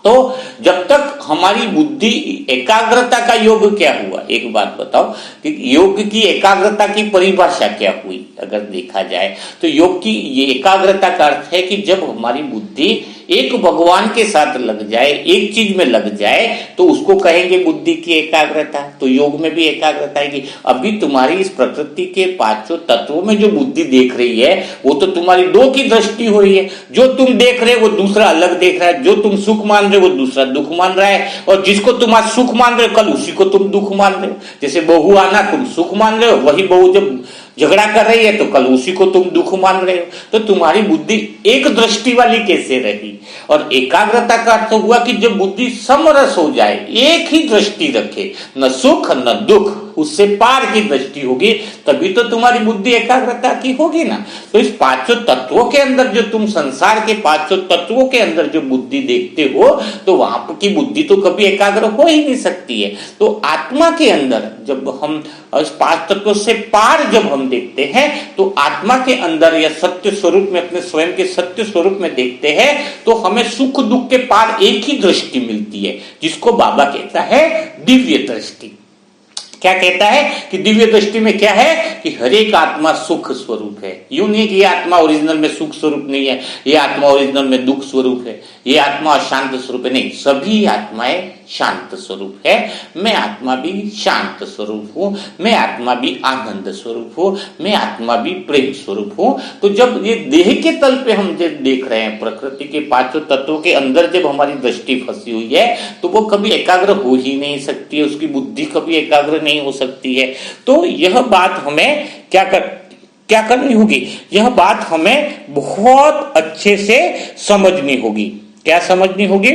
तो जब तक हमारी बुद्धि एकाग्रता का योग क्या हुआ, एक बात बताओ कि योग की एकाग्रता की परिभाषा क्या हुई। अगर देखा जाए तो योग की ये एकाग्रता का अर्थ है कि जब हमारी बुद्धि एक भगवान के साथ लग जाए, एक चीज में लग जाए, तो उसको कहेंगे बुद्धि की एकाग्रता। तो योग में भी एकाग्रता आएगी। अभी तुम्हारी इस प्रकृति के 5 तत्वों में जो बुद्धि देख रही है वो तो तुम्हारी 2 की दृष्टि हो रही है। जो तुम देख रहे हो वो दूसरा अलग देख रहा है, जो तुम सुख मान रहे हो वो दूसरा दुख मान रहा है, और जिसको तुम आज सुख मान रहे हो कल उसी को तुम दुख मान रहे हो। जैसे बहू आना तुम सुख मान रहे हो, वही बहू जब झगड़ा कर रही है तो कल उसी को तुम दुख मान रहे हो। तो तुम्हारी बुद्धि एक दृष्टि वाली कैसे रही। और एकाग्रता का अर्थ हुआ कि जब बुद्धि समरस हो जाए, एक ही दृष्टि रखे, न सुख न दुख, उससे पार की दृष्टि होगी, तभी तो तुम्हारी बुद्धि एकाग्रता की होगी ना। तो इस पांचों तत्वों के अंदर जो तुम संसार के पांचों तत्वों के अंदर जो बुद्धि देखते हो, तो वहां की बुद्धि तो कभी एकाग्र हो ही नहीं सकती है। तो आत्मा के अंदर जब हम इस पांच तत्वों से पार जब हम देखते हैं, तो आत्मा के अंदर या सत्य स्वरूप में, अपने स्वयं के सत्य स्वरूप में देखते हैं, तो हमें सुख दुख के पार एक ही दृष्टि मिलती है, जिसको बाबा कहता है दिव्य दृष्टि। क्या कहता है कि दिव्य दृष्टि में क्या है कि हर एक आत्मा सुख स्वरूप है। यूं नहीं कि ये आत्मा ओरिजिनल में सुख स्वरूप नहीं है, ये आत्मा ओरिजिनल में दुख स्वरूप है, ये आत्मा अशांत स्वरूप है, नहीं, सभी आत्माएं शांत स्वरूप है। मैं आत्मा भी शांत स्वरूप हूं, मैं आत्मा भी आनंद स्वरूप हूं, मैं आत्मा भी प्रेम स्वरूप हूं। तो जब ये देह के तल पे हम जब देख रहे हैं, प्रकृति के पांचों तत्वों के अंदर जब हमारी दृष्टि फंसी हुई है, तो वो कभी एकाग्र हो ही नहीं सकती है, उसकी बुद्धि कभी एकाग्र नहीं हो सकती है। तो यह बात हमें क्या करनी होगी, यह बात हमें बहुत अच्छे से समझनी होगी। क्या समझनी होगी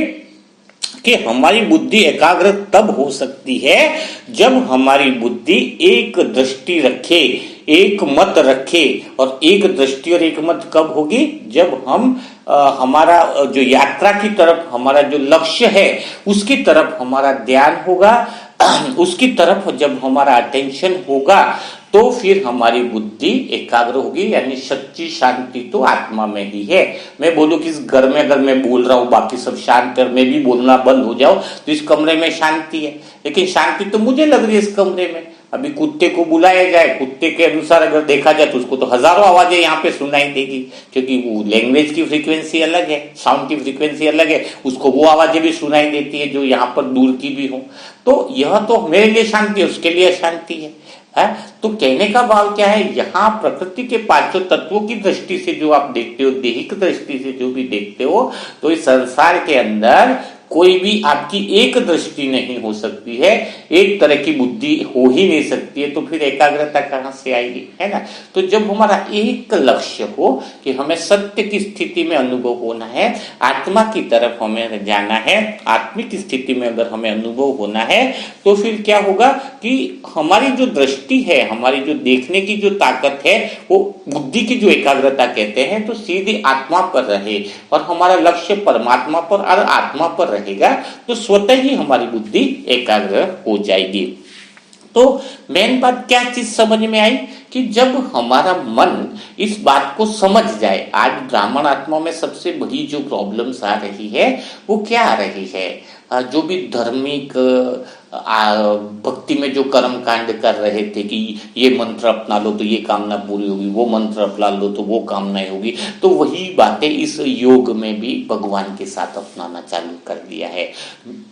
कि हमारी बुद्धि एकाग्र तब हो सकती है जब हमारी बुद्धि एक दृष्टि रखे, एक मत रखे। और एक दृष्टि और एक मत कब होगी, जब हम हमारा जो यात्रा की तरफ, हमारा जो लक्ष्य है उसकी तरफ हमारा ध्यान होगा, उसकी तरफ जब हमारा अटेंशन होगा, तो फिर हमारी बुद्धि एकाग्र होगी। यानी सच्ची शांति तो आत्मा में ही है। मैं बोलूं कि इस घर में अगर मैं बोल रहा हूं, बाकी सब शांत है, मैं भी बोलना बंद हो जाओ, तो इस कमरे में शांति है, लेकिन शांति तो मुझे लग रही है इस कमरे में। अभी कुत्ते को बुलाया जाए, कुत्ते के अनुसार अगर देखा जाए तो उसको तो हजारों आवाजें यहाँ पे सुनाई देगी, क्योंकि वो लैंग्वेज की फ्रीक्वेंसी अलग है, साउंड की फ्रीक्वेंसी अलग है, उसको वो आवाजें भी सुनाई देती है जो यहाँ पर दूर की भी हो। तो यह तो मेरे लिए शांति है, उसके लिए अशांति है। तो कहने का भाव क्या है, यहाँ प्रकृति के पांचों तत्वों की दृष्टि से जो आप देखते हो, दैहिक दृष्टि से जो भी देखते हो, तो इस संसार के अंदर कोई भी आपकी एक दृष्टि नहीं हो सकती है, एक तरह की बुद्धि हो ही नहीं सकती है। तो फिर एकाग्रता कहां से आएगी, है ना। तो जब हमारा एक लक्ष्य हो कि हमें सत्य की स्थिति में अनुभव होना है, आत्मा की तरफ हमें जाना है, आत्मिक स्थिति में अगर हमें अनुभव होना है, तो फिर क्या होगा कि हमारी जो दृष्टि है, हमारी जो देखने की जो ताकत है, वो बुद्धि की जो एकाग्रता कहते हैं, तो सीधी आत्मा पर रहे और हमारा लक्ष्य परमात्मा पर और आत्मा पर रहेगा, तो स्वतः ही हमारी बुद्धि एकाग्र हो जाएगी। तो मेन बात क्या चीज समझ में आई कि जब हमारा मन इस बात को समझ जाए, आज ब्राह्मण आत्मा में सबसे बड़ी जो प्रॉब्लम्स आ रही है वो क्या आ रही है, जो भी धार्मिक भक्ति में जो कर्म कांड कर रहे थे कि ये मंत्र अपना लो तो ये कामना पूरी होगी, वो मंत्र अपना लो तो वो कामनाएं होगी, तो वही बातें इस योग में भी भगवान के साथ अपनाना चालू कर दिया है।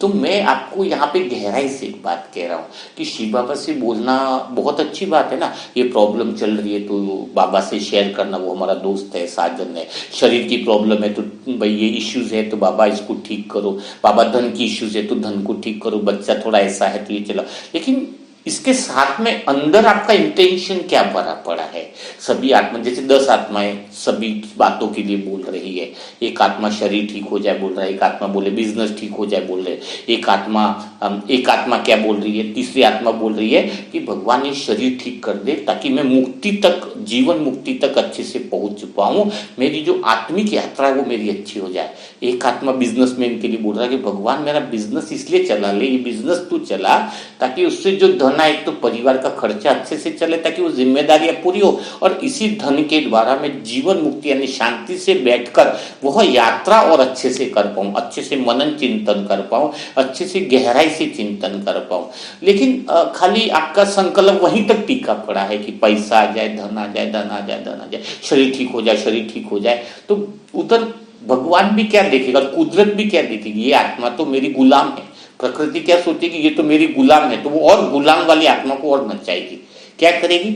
तो मैं आपको यहाँ पे गहराई से एक बात कह रहा हूँ कि शिव बाबा से बोलना बहुत अच्छी बात है ना, ये प्रॉब्लम चल रही है तो बाबा से शेयर करना, वो हमारा दोस्त है, साजन है। शरीर की प्रॉब्लम है तो भाई ये इश्यूज है तो बाबा इसको ठीक करो, बाबा धन की इश्यूज है तो धन को ठीक करो, बच्चा थोड़ा ऐसा है तो ये चलो। लेकिन इसके साथ में अंदर आपका इंटेंशन क्या भरा पड़ा है। सभी आत्मा, जैसे 10 आत्माएं सभी बातों के लिए बोल रही है, एक आत्मा शरीर ठीक हो जाए बोल रहा है, एक आत्मा बोले बिजनेस ठीक हो जाए बोल रहे, एक आत्मा क्या बोल रही है, तीसरी आत्मा बोल रही है कि भगवान ये शरीर ठीक कर दे ताकि मैं मुक्ति तक, जीवन मुक्ति तक अच्छे से पहुंच पाऊं, मेरी जो आत्मिक यात्रा है वो मेरी अच्छी हो जाए। एक आत्मा बिजनेसमैन के लिए बोल रहा है कि भगवान मेरा बिजनेस इसलिए चला ले, ये बिजनेस तू चला ताकि उससे जो धन, एक तो परिवार का खर्चा अच्छे से चले, ताकि वो जिम्मेदारियां पूरी हो, और इसी धन के द्वारा मैं जीवन मुक्ति यानी शांति से बैठकर वह यात्रा और अच्छे से कर पाऊं, अच्छे से मनन चिंतन कर पाऊं, अच्छे से गहराई से चिंतन कर पाऊं। लेकिन खाली आपका संकल्प वहीं तक टिका पड़ा है कि पैसा आ जाए, धन आ जाए, धन आ जाए, धन आ जाए, शरीर ठीक हो जाए, शरीर ठीक हो जाए। तो उधर भगवान भी क्या देखेगा, कुदरत भी क्या देखेगी, ये आत्मा तो मेरी गुलाम है। प्रकृति क्या सोचेगी, ये तो मेरी गुलाम है, तो वो और गुलाम वाली आत्मा को और नचाएगी। क्या करेगी,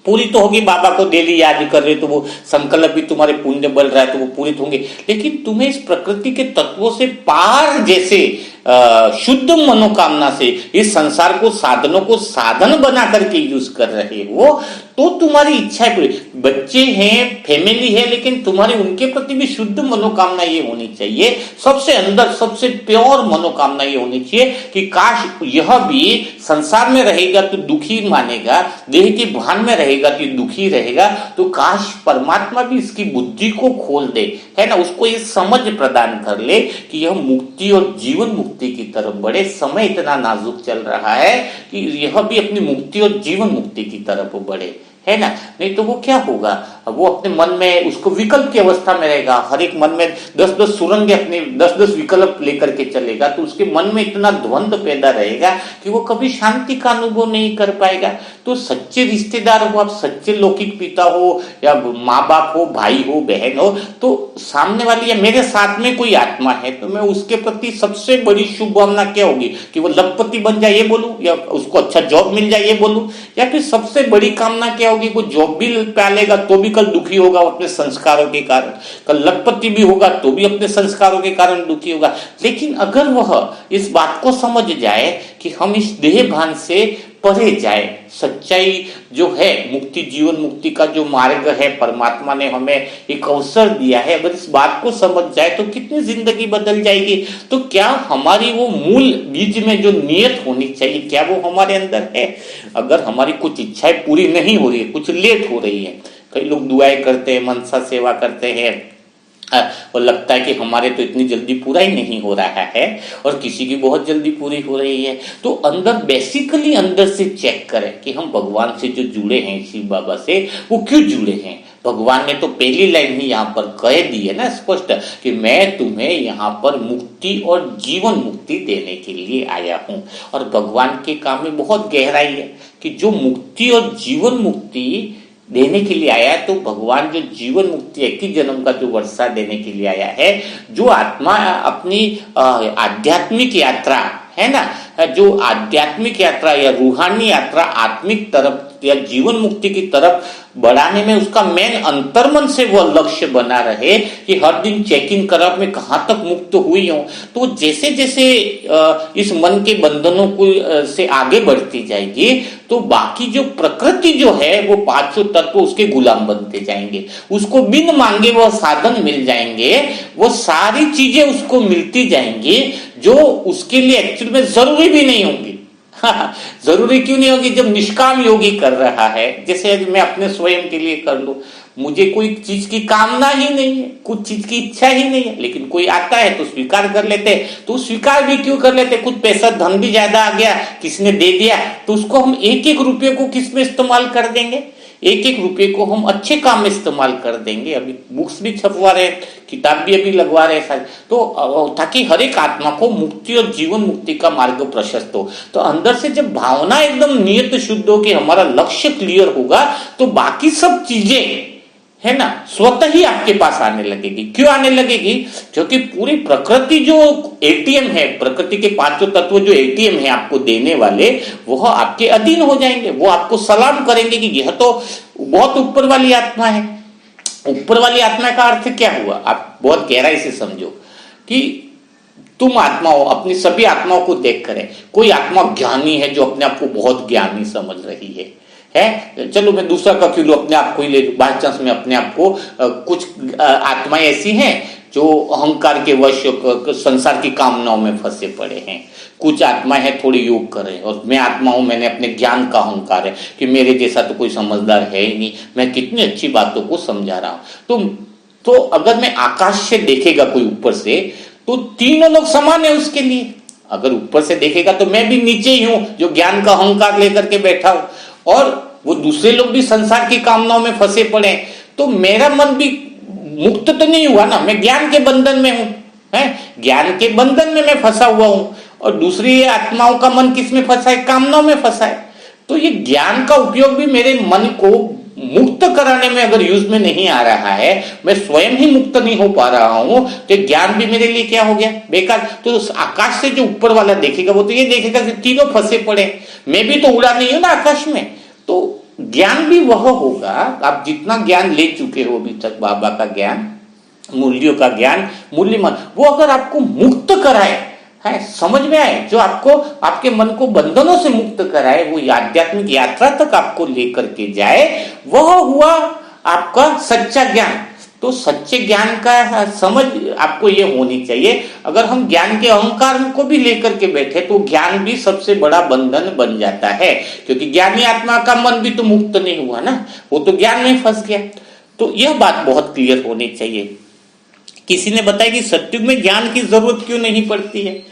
पूरी तो होगी, बाबा को डेली याद कर रहे तो वो संकल्प भी तुम्हारे पुण्य बल रहा है तो वो पूरित होंगे। लेकिन तुम्हें इस प्रकृति के तत्वों से पार जैसे शुद्ध मनोकामना से इस संसार को साधनों को साधन बना करके यूज कर रहे हो, तो तुम्हारी इच्छाएं पूरी, बच्चे हैं, फैमिली है, लेकिन तुम्हारी उनके प्रति भी शुद्ध मनोकामना ये होनी चाहिए, सबसे अंदर सबसे प्योर मनोकामना ये होनी चाहिए कि काश यह भी संसार में रहेगा तो दुखी मानेगा, देह के भान में रहेगा तो दुखी रहेगा, तो काश परमात्मा भी इसकी बुद्धि को खोल दे, है ना, उसको ये समझ प्रदान कर ले कि यह मुक्ति और जीवन मुक्ति की तरफ बढ़े। समय इतना नाजुक चल रहा है कि यह भी अपनी मुक्ति और जीवन मुक्ति की तरफ बढ़े, है ना, नहीं तो वो क्या होगा, वो अपने मन में उसको विकल्प की अवस्था में रहेगा, हर एक मन में 10-10 सुरंग अपने 10-10 विकल्प लेकर के चलेगा, तो उसके मन में इतना द्वंद पैदा रहेगा कि वो कभी शांति का अनुभव नहीं कर पाएगा। तो सच्चे रिश्तेदार हो आप, सच्चे लौकिक पिता हो या माँ बाप हो, भाई हो, बहन हो, तो सामने वाली या मेरे साथ में कोई आत्मा है तो मैं उसके प्रति सबसे बड़ी शुभ भावना क्या होगी कि वो लखपति बन जाए ये बोलूं, या उसको अच्छा जॉब मिल जाए ये बोलूं, या फिर सबसे बड़ी कामना क्या होगी वो जॉब भी पालेगा तो भी कल दुखी होगा अपने संस्कारों के कारण, कल लखपति भी होगा तो भी अपने संस्कारों के कारण दुखी होगा। लेकिन अगर वह इस बात को समझ जाए कि हम इस देह भान से परे जाए, सच्चाई जो है मुक्ति जीवन मुक्ति का जो मार्ग है परमात्मा ने हमें एक अवसर दिया है, अगर इस बात को समझ जाए तो कितनी जिंदगी बदल जाएगी। तो क्या हमारी वो मूल बीज में जो नियत होनी चाहिए क्या वो हमारे अंदर है? अगर हमारी कुछ इच्छाएं पूरी नहीं हो रही है, कुछ लेट हो रही है, कई लोग दुआएं करते हैं, मनसा सेवा करते हैं और लगता है कि हमारे तो इतनी जल्दी पूरा ही नहीं हो रहा है और किसी की बहुत जल्दी पूरी हो रही है, तो अंदर बेसिकली अंदर से चेक करें कि हम भगवान से जो जुड़े हैं, शिव बाबा से, वो क्यों जुड़े हैं। भगवान ने तो पहली लाइन ही यहाँ पर कह दी है ना स्पष्ट कि मैं तुम्हें यहाँ पर मुक्ति और जीवन मुक्ति देने के लिए आया हूँ। और भगवान के काम में बहुत गहराई है कि जो मुक्ति और जीवन मुक्ति देने के लिए आया है, तो भगवान जो जीवन मुक्ति एक ही जन्म का जो वर्षा देने के लिए आया है, जो आत्मा अपनी आध्यात्मिक यात्रा है ना, जो आध्यात्मिक यात्रा या रूहानी यात्रा आत्मिक तरफ या जीवन मुक्ति की तरफ बढ़ाने में उसका मेन अंतर्मन से वह लक्ष्य बना रहे कि हर दिन चेक इन कर मैं कहां तक मुक्त हुई हूं। तो जैसे जैसे इस मन के बंधनों को से आगे बढ़ती जाएगी तो बाकी जो प्रकृति जो है वो पांचों तत्व उसके गुलाम बनते जाएंगे, उसको बिन मांगे वह साधन मिल जाएंगे, वो सारी चीजें उसको मिलती जाएंगी जो उसके लिए एक्चुअली में जरूरी भी नहीं होंगी। जरूरी क्यों नहीं होगी जब निष्काम योगी कर रहा है, जैसे मैं अपने स्वयं के लिए कर लूं, मुझे कोई चीज की कामना ही नहीं है, कुछ चीज की इच्छा ही नहीं है, लेकिन कोई आता है तो स्वीकार कर लेते हैं। तो स्वीकार भी क्यों कर लेते, कुछ पैसा धन भी ज्यादा आ गया, किसने दे दिया, तो उसको हम एक एक रुपये को किस में इस्तेमाल कर देंगे, एक एक रुपये को हम अच्छे काम में इस्तेमाल कर देंगे। अभी बुक्स भी छपवा रहे, किताब भी अभी लगवा रहे सारे, तो ताकि हर एक आत्मा को मुक्ति और जीवन मुक्ति का मार्ग प्रशस्त हो। तो अंदर से जब भावना एकदम नियत शुद्ध हो कि हमारा लक्ष्य क्लियर होगा तो बाकी सब चीजें है ना स्वतः ही आपके पास आने लगेगी। क्यों आने लगेगी? क्योंकि पूरी प्रकृति जो एटीएम है, प्रकृति के पांचों तत्व जो एटीएम है आपको देने वाले, वह आपके अधीन हो जाएंगे, वो आपको सलाम करेंगे कि यह तो बहुत ऊपर वाली आत्मा है। ऊपर वाली आत्मा का अर्थ क्या हुआ, आप बहुत गहराई से समझो कि तुम आत्माओं अपनी सभी आत्माओं को देख कर, कोई आत्मा ज्ञानी है जो अपने आप को बहुत ज्ञानी समझ रही है, चलो मैं दूसरा का क्यों अपने आप को ही ले लूं, बाई चांस में अपने आप को कुछ आत्माएं ऐसी हैं जो अहंकार के वश संसार की कामनाओं में फंसे पड़े हैं, कुछ आत्माएं हैं थोड़ी योग कर रहे हैं, और मैं आत्मा हूं, मैंने अपने ज्ञान का अहंकार है कि मेरे जैसा तो कोई समझदार है ही नहीं, मैं कितनी अच्छी बातों को समझा रहा हूं। तो अगर मैं आकाश से देखेगा कोई ऊपर से तो तीनों लोग समान है उसके लिए। अगर ऊपर से देखेगा तो मैं भी नीचे ही हूं जो ज्ञान का अहंकार लेकर के बैठा हूं, और वो दूसरे लोग भी संसार की कामनाओं में फंसे पड़े, तो मेरा मन भी मुक्त तो नहीं हुआ ना, मैं ज्ञान के बंधन में हूं, ज्ञान के बंधन में मैं फंसा हुआ हूं, और दूसरी आत्माओं का मन किस में फंसा है, कामनाओं में फंसा है। तो ये ज्ञान का उपयोग भी मेरे मन को मुक्त कराने में अगर यूज में नहीं आ रहा है, मैं स्वयं ही मुक्त नहीं हो पा रहा हूं, तो ज्ञान भी मेरे लिए क्या हो गया, बेकार। तो आकाश से जो ऊपर वाला देखेगा वो तो ये देखेगा कि तीनों फंसे पड़े, मैं भी तो उड़ा नहीं हूं ना आकाश में। तो ज्ञान भी वह होगा, आप जितना ज्ञान ले चुके हो अभी तक, बाबा का ज्ञान, मूल्यों का ज्ञान, मूल्यमान, वो अगर आपको मुक्त कराए, है, समझ में आए, जो आपको आपके मन को बंधनों से मुक्त कराए, वो आध्यात्मिक यात्रा तक आपको लेकर के जाए, वह हुआ आपका सच्चा ज्ञान। तो सच्चे ज्ञान का समझ आपको ये होनी चाहिए। अगर हम ज्ञान के अहंकार को भी लेकर के बैठे तो ज्ञान भी सबसे बड़ा बंधन बन जाता है, क्योंकि ज्ञानी आत्मा का मन भी तो मुक्त नहीं हुआ ना, वो तो ज्ञान में फंस गया। तो यह बात बहुत क्लियर होनी चाहिए। किसी ने बताया कि सत्युग में ज्ञान की जरूरत क्यों नहीं पड़ती है?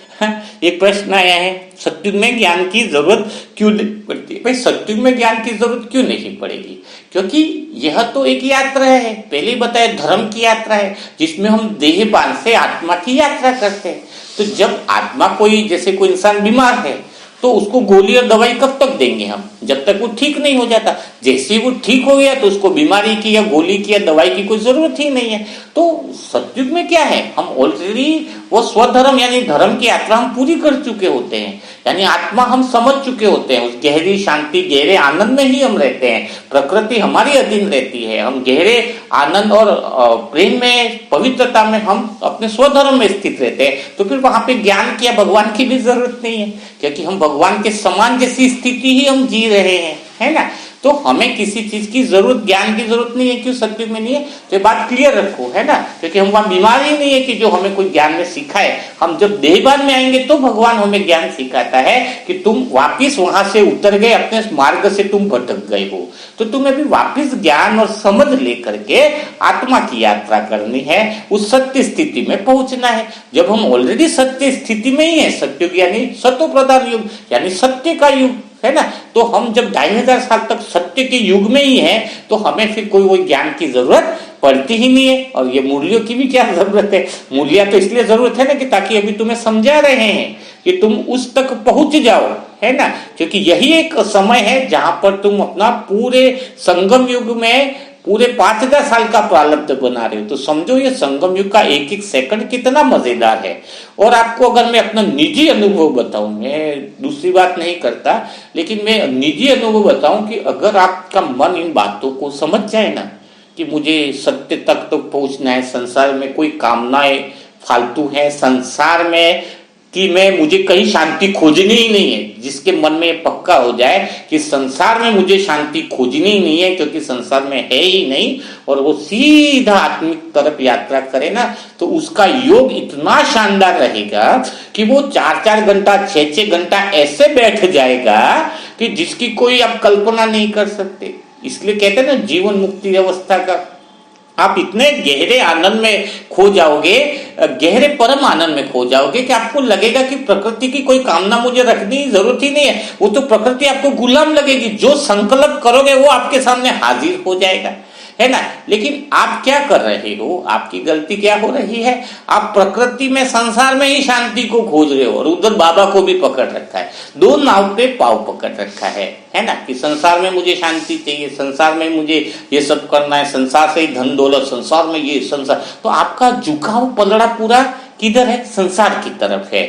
एक प्रश्न आया है, सत्युग में ज्ञान की जरूरत क्यों नहीं पड़ती? भाई सत्युग में ज्ञान की जरूरत क्यों नहीं पड़ेगी? क्योंकि यह तो एक यात्रा है, पहले ही बताया, धर्म की यात्रा है, जिसमें हम देहपान से आत्मा की यात्रा करते हैं। तो जब आत्मा कोई, जैसे कोई इंसान बीमार है तो उसको गोली और दवाई कब तक देंगे हम? जब तक वो ठीक नहीं हो जाता। जैसे ही वो ठीक हो गया तो उसको बीमारी की या गोली की या दवाई की कोई जरूरत ही नहीं है। तो सत्युग में क्या है, हम ऑलरेडी वो स्वधर्म यानी धर्म की यात्रा हम पूरी कर चुके होते हैं, यानी आत्मा हम समझ चुके होते हैं, उस गहरी शांति, गहरे आनंद में ही हम रहते हैं, प्रकृति हमारी अधीन रहती है, हम गहरे आनंद और प्रेम में, पवित्रता में हम अपने स्वधर्म में स्थित रहते हैं। तो फिर वहां पे ज्ञान की या भगवान की भी जरूरत नहीं है, क्योंकि हम भगवान के समान जैसी स्थिति ही हम जी रहे हैं, है ना। तो हमें किसी चीज की जरूरत, ज्ञान की जरूरत नहीं है। क्यों सत्युग में नहीं है? तो ये बात क्लियर रखो, है ना, क्योंकि हम वहां बीमार ही नहीं है कि जो हमें कोई ज्ञान में सिखाए। हम जब देहभान में आएंगे तो भगवान हमें ज्ञान सिखाता है कि तुम वापिस वहां से उतर गए, अपने मार्ग से तुम भटक गए हो, तो तुम्हें भी वापिस ज्ञान और समझ लेकर के आत्मा की यात्रा करनी है, उस सत्य स्थिति में पहुंचना है। जब हम ऑलरेडी सत्य स्थिति में ही है, सत्युग यानी सत्व प्रधान युग, यानी सत्य का युग, है ना, तो हम जब 2500 साल तक सत्य के युग में ही हैं, तो हमें फिर कोई वो ज्ञान की जरूरत पड़ती ही नहीं है। और ये मूल्यों की भी क्या जरूरत है? मूल्य तो इसलिए जरूरत है ना कि ताकि अभी तुम्हें समझा रहे हैं कि तुम उस तक पहुंच जाओ, है ना, क्योंकि यही एक समय है जहां पर तुम अपना पूरे संगम युग में पूरे 5000 साल का प्रारब्ध बना रहे हो। तो समझो ये संगम युग का एक एक सेकंड कितना मजेदार है। और आपको अगर मैं अपना निजी अनुभव बताऊं, मैं दूसरी बात नहीं करता, लेकिन मैं निजी अनुभव बताऊं कि अगर आपका मन इन बातों को समझ जाए ना कि मुझे सत्य तक तो पहुंचना है, संसार में कोई कामनाएं फालतू है, संसार में कि मुझे कहीं शांति खोजनी ही नहीं है, जिसके मन में पक्का हो जाए कि संसार में मुझे शांति खोजनी ही नहीं है क्योंकि संसार में है ही नहीं, और वो सीधा आत्मिक तरफ यात्रा करे ना, तो उसका योग इतना शानदार रहेगा कि वो 4-4 घंटा 6-6 घंटा ऐसे बैठ जाएगा कि जिसकी कोई आप कल्पना नहीं कर सकते। इसलिए कहते हैं ना जीवन मुक्ति अवस्था का, आप इतने गहरे आनंद में खो जाओगे, गहरे परम आनंद में खो जाओगे कि आपको लगेगा कि प्रकृति की कोई कामना मुझे रखने की जरूरत ही नहीं है। वो तो प्रकृति आपको गुलाम लगेगी, जो संकल्प करोगे वो आपके सामने हाजिर हो जाएगा, है ना। लेकिन आप क्या कर रहे हो, आपकी गलती क्या हो रही है, आप प्रकृति में, संसार में ही शांति को खोज रहे हो और उधर बाबा को भी पकड़ रखा है, दो नाव पे पाव पकड़ रखा है ना, कि संसार में मुझे शांति चाहिए, संसार में मुझे ये सब करना है, संसार से ही धन दौलत, संसार में ये संसार। तो आपका झुकाव पलड़ा पूरा किधर है? संसार की तरफ है।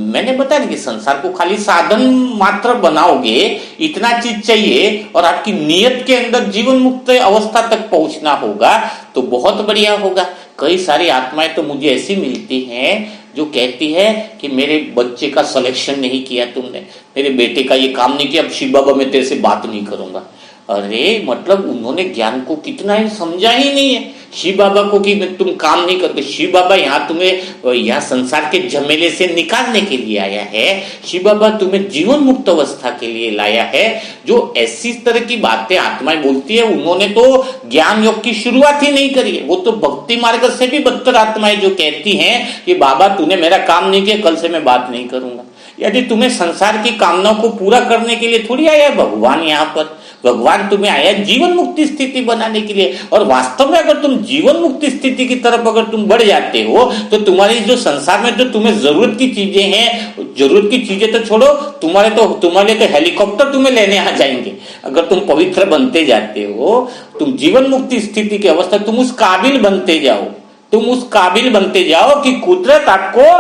मैंने बताया कि संसार को खाली साधन मात्र बनाओगे, इतना चीज चाहिए, और आपकी नियत के अंदर जीवन मुक्त अवस्था तक पहुंचना होगा तो बहुत बढ़िया होगा। कई सारी आत्माएं तो मुझे ऐसी मिलती हैं जो कहती है कि मेरे बच्चे का सिलेक्शन नहीं किया तुमने, मेरे बेटे का ये काम नहीं किया, अब शिव बाबा मैं तेरे से बात नहीं करूंगा। अरे मतलब उन्होंने ज्ञान को कितना ही समझा ही नहीं है शिव बाबा को कि तुम काम नहीं करते। शिव बाबा यहाँ तुम्हें यहाँ संसार के झमेले से निकालने के लिए आया है, शिव बाबा तुम्हें जीवन मुक्त अवस्था के लिए लाया है। जो ऐसी तरह की बातें आत्माएं बोलती है, उन्होंने तो ज्ञान योग की शुरुआत ही नहीं करी है। वो तो भक्ति मार्ग से भी बदतर आत्माएं जो कहती हैं कि बाबा तूने मेरा काम नहीं किया, कल से मैं बात नहीं करूंगा। यदि तुम्हें संसार की कामनाओं को पूरा करने के लिए थोड़ी आया भगवान यहाँ पर, भगवान तुम्हें आया जीवन मुक्ति स्थिति बनाने के लिए। और वास्तव में अगर तुम जीवन मुक्ति स्थिति की तरफ अगर तुम बढ़ जाते हो तो तुम्हारी जो संसार में जो तुम्हें जरूरत की चीजें हैं, जरूरत की चीजें तो छोड़ो, तुम्हारे तो हेलीकॉप्टर तुम्हें लेने आ जाएंगे। अगर तुम पवित्र बनते जाते हो, तुम जीवन मुक्ति स्थिति की अवस्था, तुम उस काबिल बनते जाओ, तुम उस काबिल बनते जाओ कि कुदरत आपको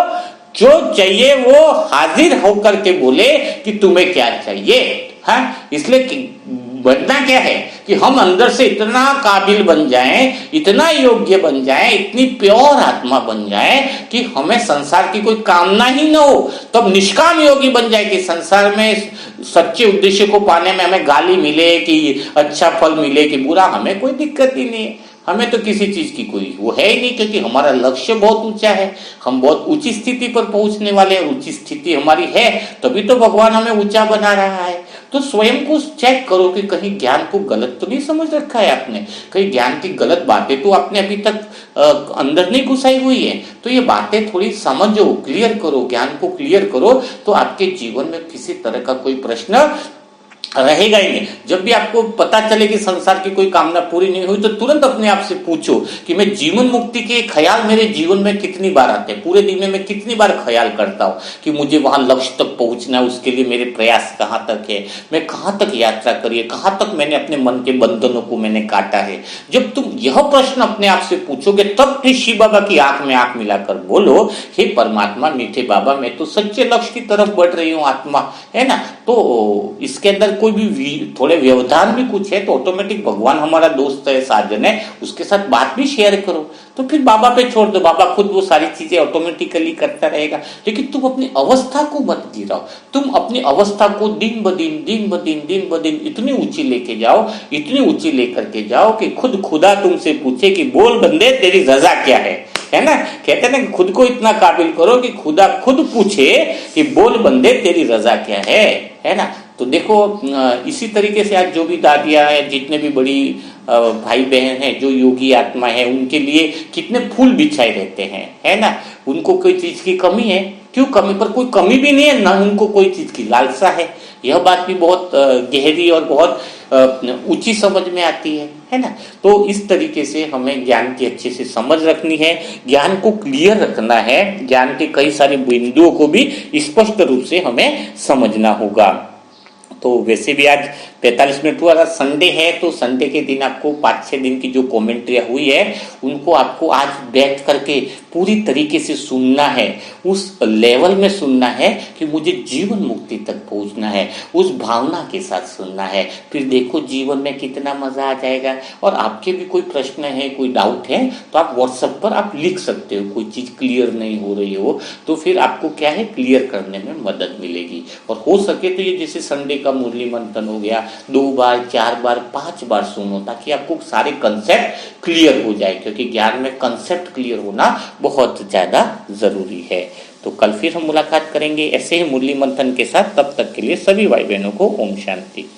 जो चाहिए वो हाजिर होकर के बोले कि तुम्हें क्या चाहिए। हाँ, इसलिए बनना क्या है कि हम अंदर से इतना काबिल बन जाएं, इतना योग्य बन जाएं, इतनी प्योर आत्मा बन जाएं कि हमें संसार की कोई कामना ही न हो। तब निष्काम योगी बन जाए कि संसार में सच्चे उद्देश्य को पाने में हमें गाली मिले कि अच्छा फल मिले कि बुरा, हमें कोई दिक्कत ही नहीं है। हमें तो किसी चीज की कोई वो है ही नहीं, क्योंकि हमारा लक्ष्य बहुत ऊंचा है, हम बहुत ऊंची स्थिति पर पहुंचने वाले हैं। ऊंची स्थिति हमारी है तभी तो भगवान हमें ऊंचा बना रहा है। तो स्वयं को चेक करो कि कहीं ज्ञान को गलत तो नहीं समझ रखा है आपने, कहीं ज्ञान की गलत बातें तो आपने अभी तक अंदर नहीं घुसाई हुई है। तो ये बातें थोड़ी समझो, क्लियर करो, ज्ञान को क्लियर करो, तो आपके जीवन में किसी तरह का कोई प्रश्न रहेगा ही नहीं। जब भी आपको पता चले कि संसार की कोई कामना पूरी नहीं हुई, तो तुरंत अपने आप से पूछो कि मैं जीवन मुक्ति के ख्याल मेरे जीवन में कितनी बार आते हैं, पूरे दिन में मैं कितनी बार ख्याल करता हूँ कि मुझे वहां लक्ष्य तक पहुंचना है, उसके लिए मेरे प्रयास कहाँ तक है, मैं कहाँ तक यात्रा करी है, कहाँ तक मैंने अपने मन के बंधनों को मैंने काटा है। जब तुम यह प्रश्न अपने आप से पूछोगे, तब फिर शिव बाबा की आंख में आंख मिलाकर बोलो, हे परमात्मा मीठे बाबा, मैं तो सच्चे लक्ष्य की तरफ बढ़ रही हूँ आत्मा, है ना। तो इसके अंदर कोई भी थोड़े व्यवधान भी कुछ है तो ऑटोमेटिक भगवान हमारा दोस्त है, साजन है, उसके साथ बात भी शेयर करो। तो फिर बाबा पे छोड़ दो, बाबा खुद वो सारी चीजें ऑटोमेटिकली करता रहेगा। लेकिन तुम अपनी अवस्था को मत गिराओ, तुम अपनी अवस्था को दिन ब दिन इतनी ऊंची लेके जाओ, इतनी ऊंची लेकर के जाओ कि खुद खुदा तुमसे पूछे कि बोल बंदे तेरी रजा क्या है ना। कहते हैं ना, खुद को इतना काबिल करो कि खुदा खुद पूछे कि बोल बंदे तेरी रजा क्या है ना। तो देखो, इसी तरीके से आज जो भी दादियां हैं, जितने भी बड़ी भाई बहन हैं जो योगी आत्मा है, उनके लिए कितने फूल बिछाए रहते हैं, है ना। उनको कोई चीज की कमी है, क्यों कमी, पर कोई कमी भी नहीं है ना, उनको कोई चीज की लालसा है। यह बात भी बहुत गहरी और बहुत ऊंची समझ में आती है ना। तो इस तरीके से हमें ज्ञान की अच्छे से समझ रखनी है, ज्ञान को क्लियर रखना है, ज्ञान के कई सारे बिंदुओं को भी स्पष्ट रूप से हमें समझना होगा। तो वैसे भी आज 45 मिनट हुआ, संडे है तो संडे के दिन आपको 5-6 दिन की जो कमेंट्रियाँ हुई है उनको आपको आज बैठ करके पूरी तरीके से सुनना है, उस लेवल में सुनना है कि मुझे जीवन मुक्ति तक पहुंचना है, उस भावना के साथ सुनना है। फिर देखो जीवन में कितना मजा आ जाएगा। और आपके भी कोई प्रश्न है, कोई डाउट है तो आप व्हाट्सएप पर आप लिख सकते हो, कोई चीज क्लियर नहीं हो रही हो तो फिर आपको क्या है, क्लियर करने में मदद मिलेगी। और हो सके तो ये जैसे संडे का मुरली मंथन हो गया, 2 बार 4 बार 5 बार सुनो, ताकि आपको सारे कंसेप्ट क्लियर हो जाए, क्योंकि ज्ञान में कंसेप्ट क्लियर होना बहुत ज्यादा जरूरी है। तो कल फिर हम मुलाकात करेंगे ऐसे ही मुरली मंथन के साथ। तब तक के लिए सभी भाई बहनों को ओम शांति।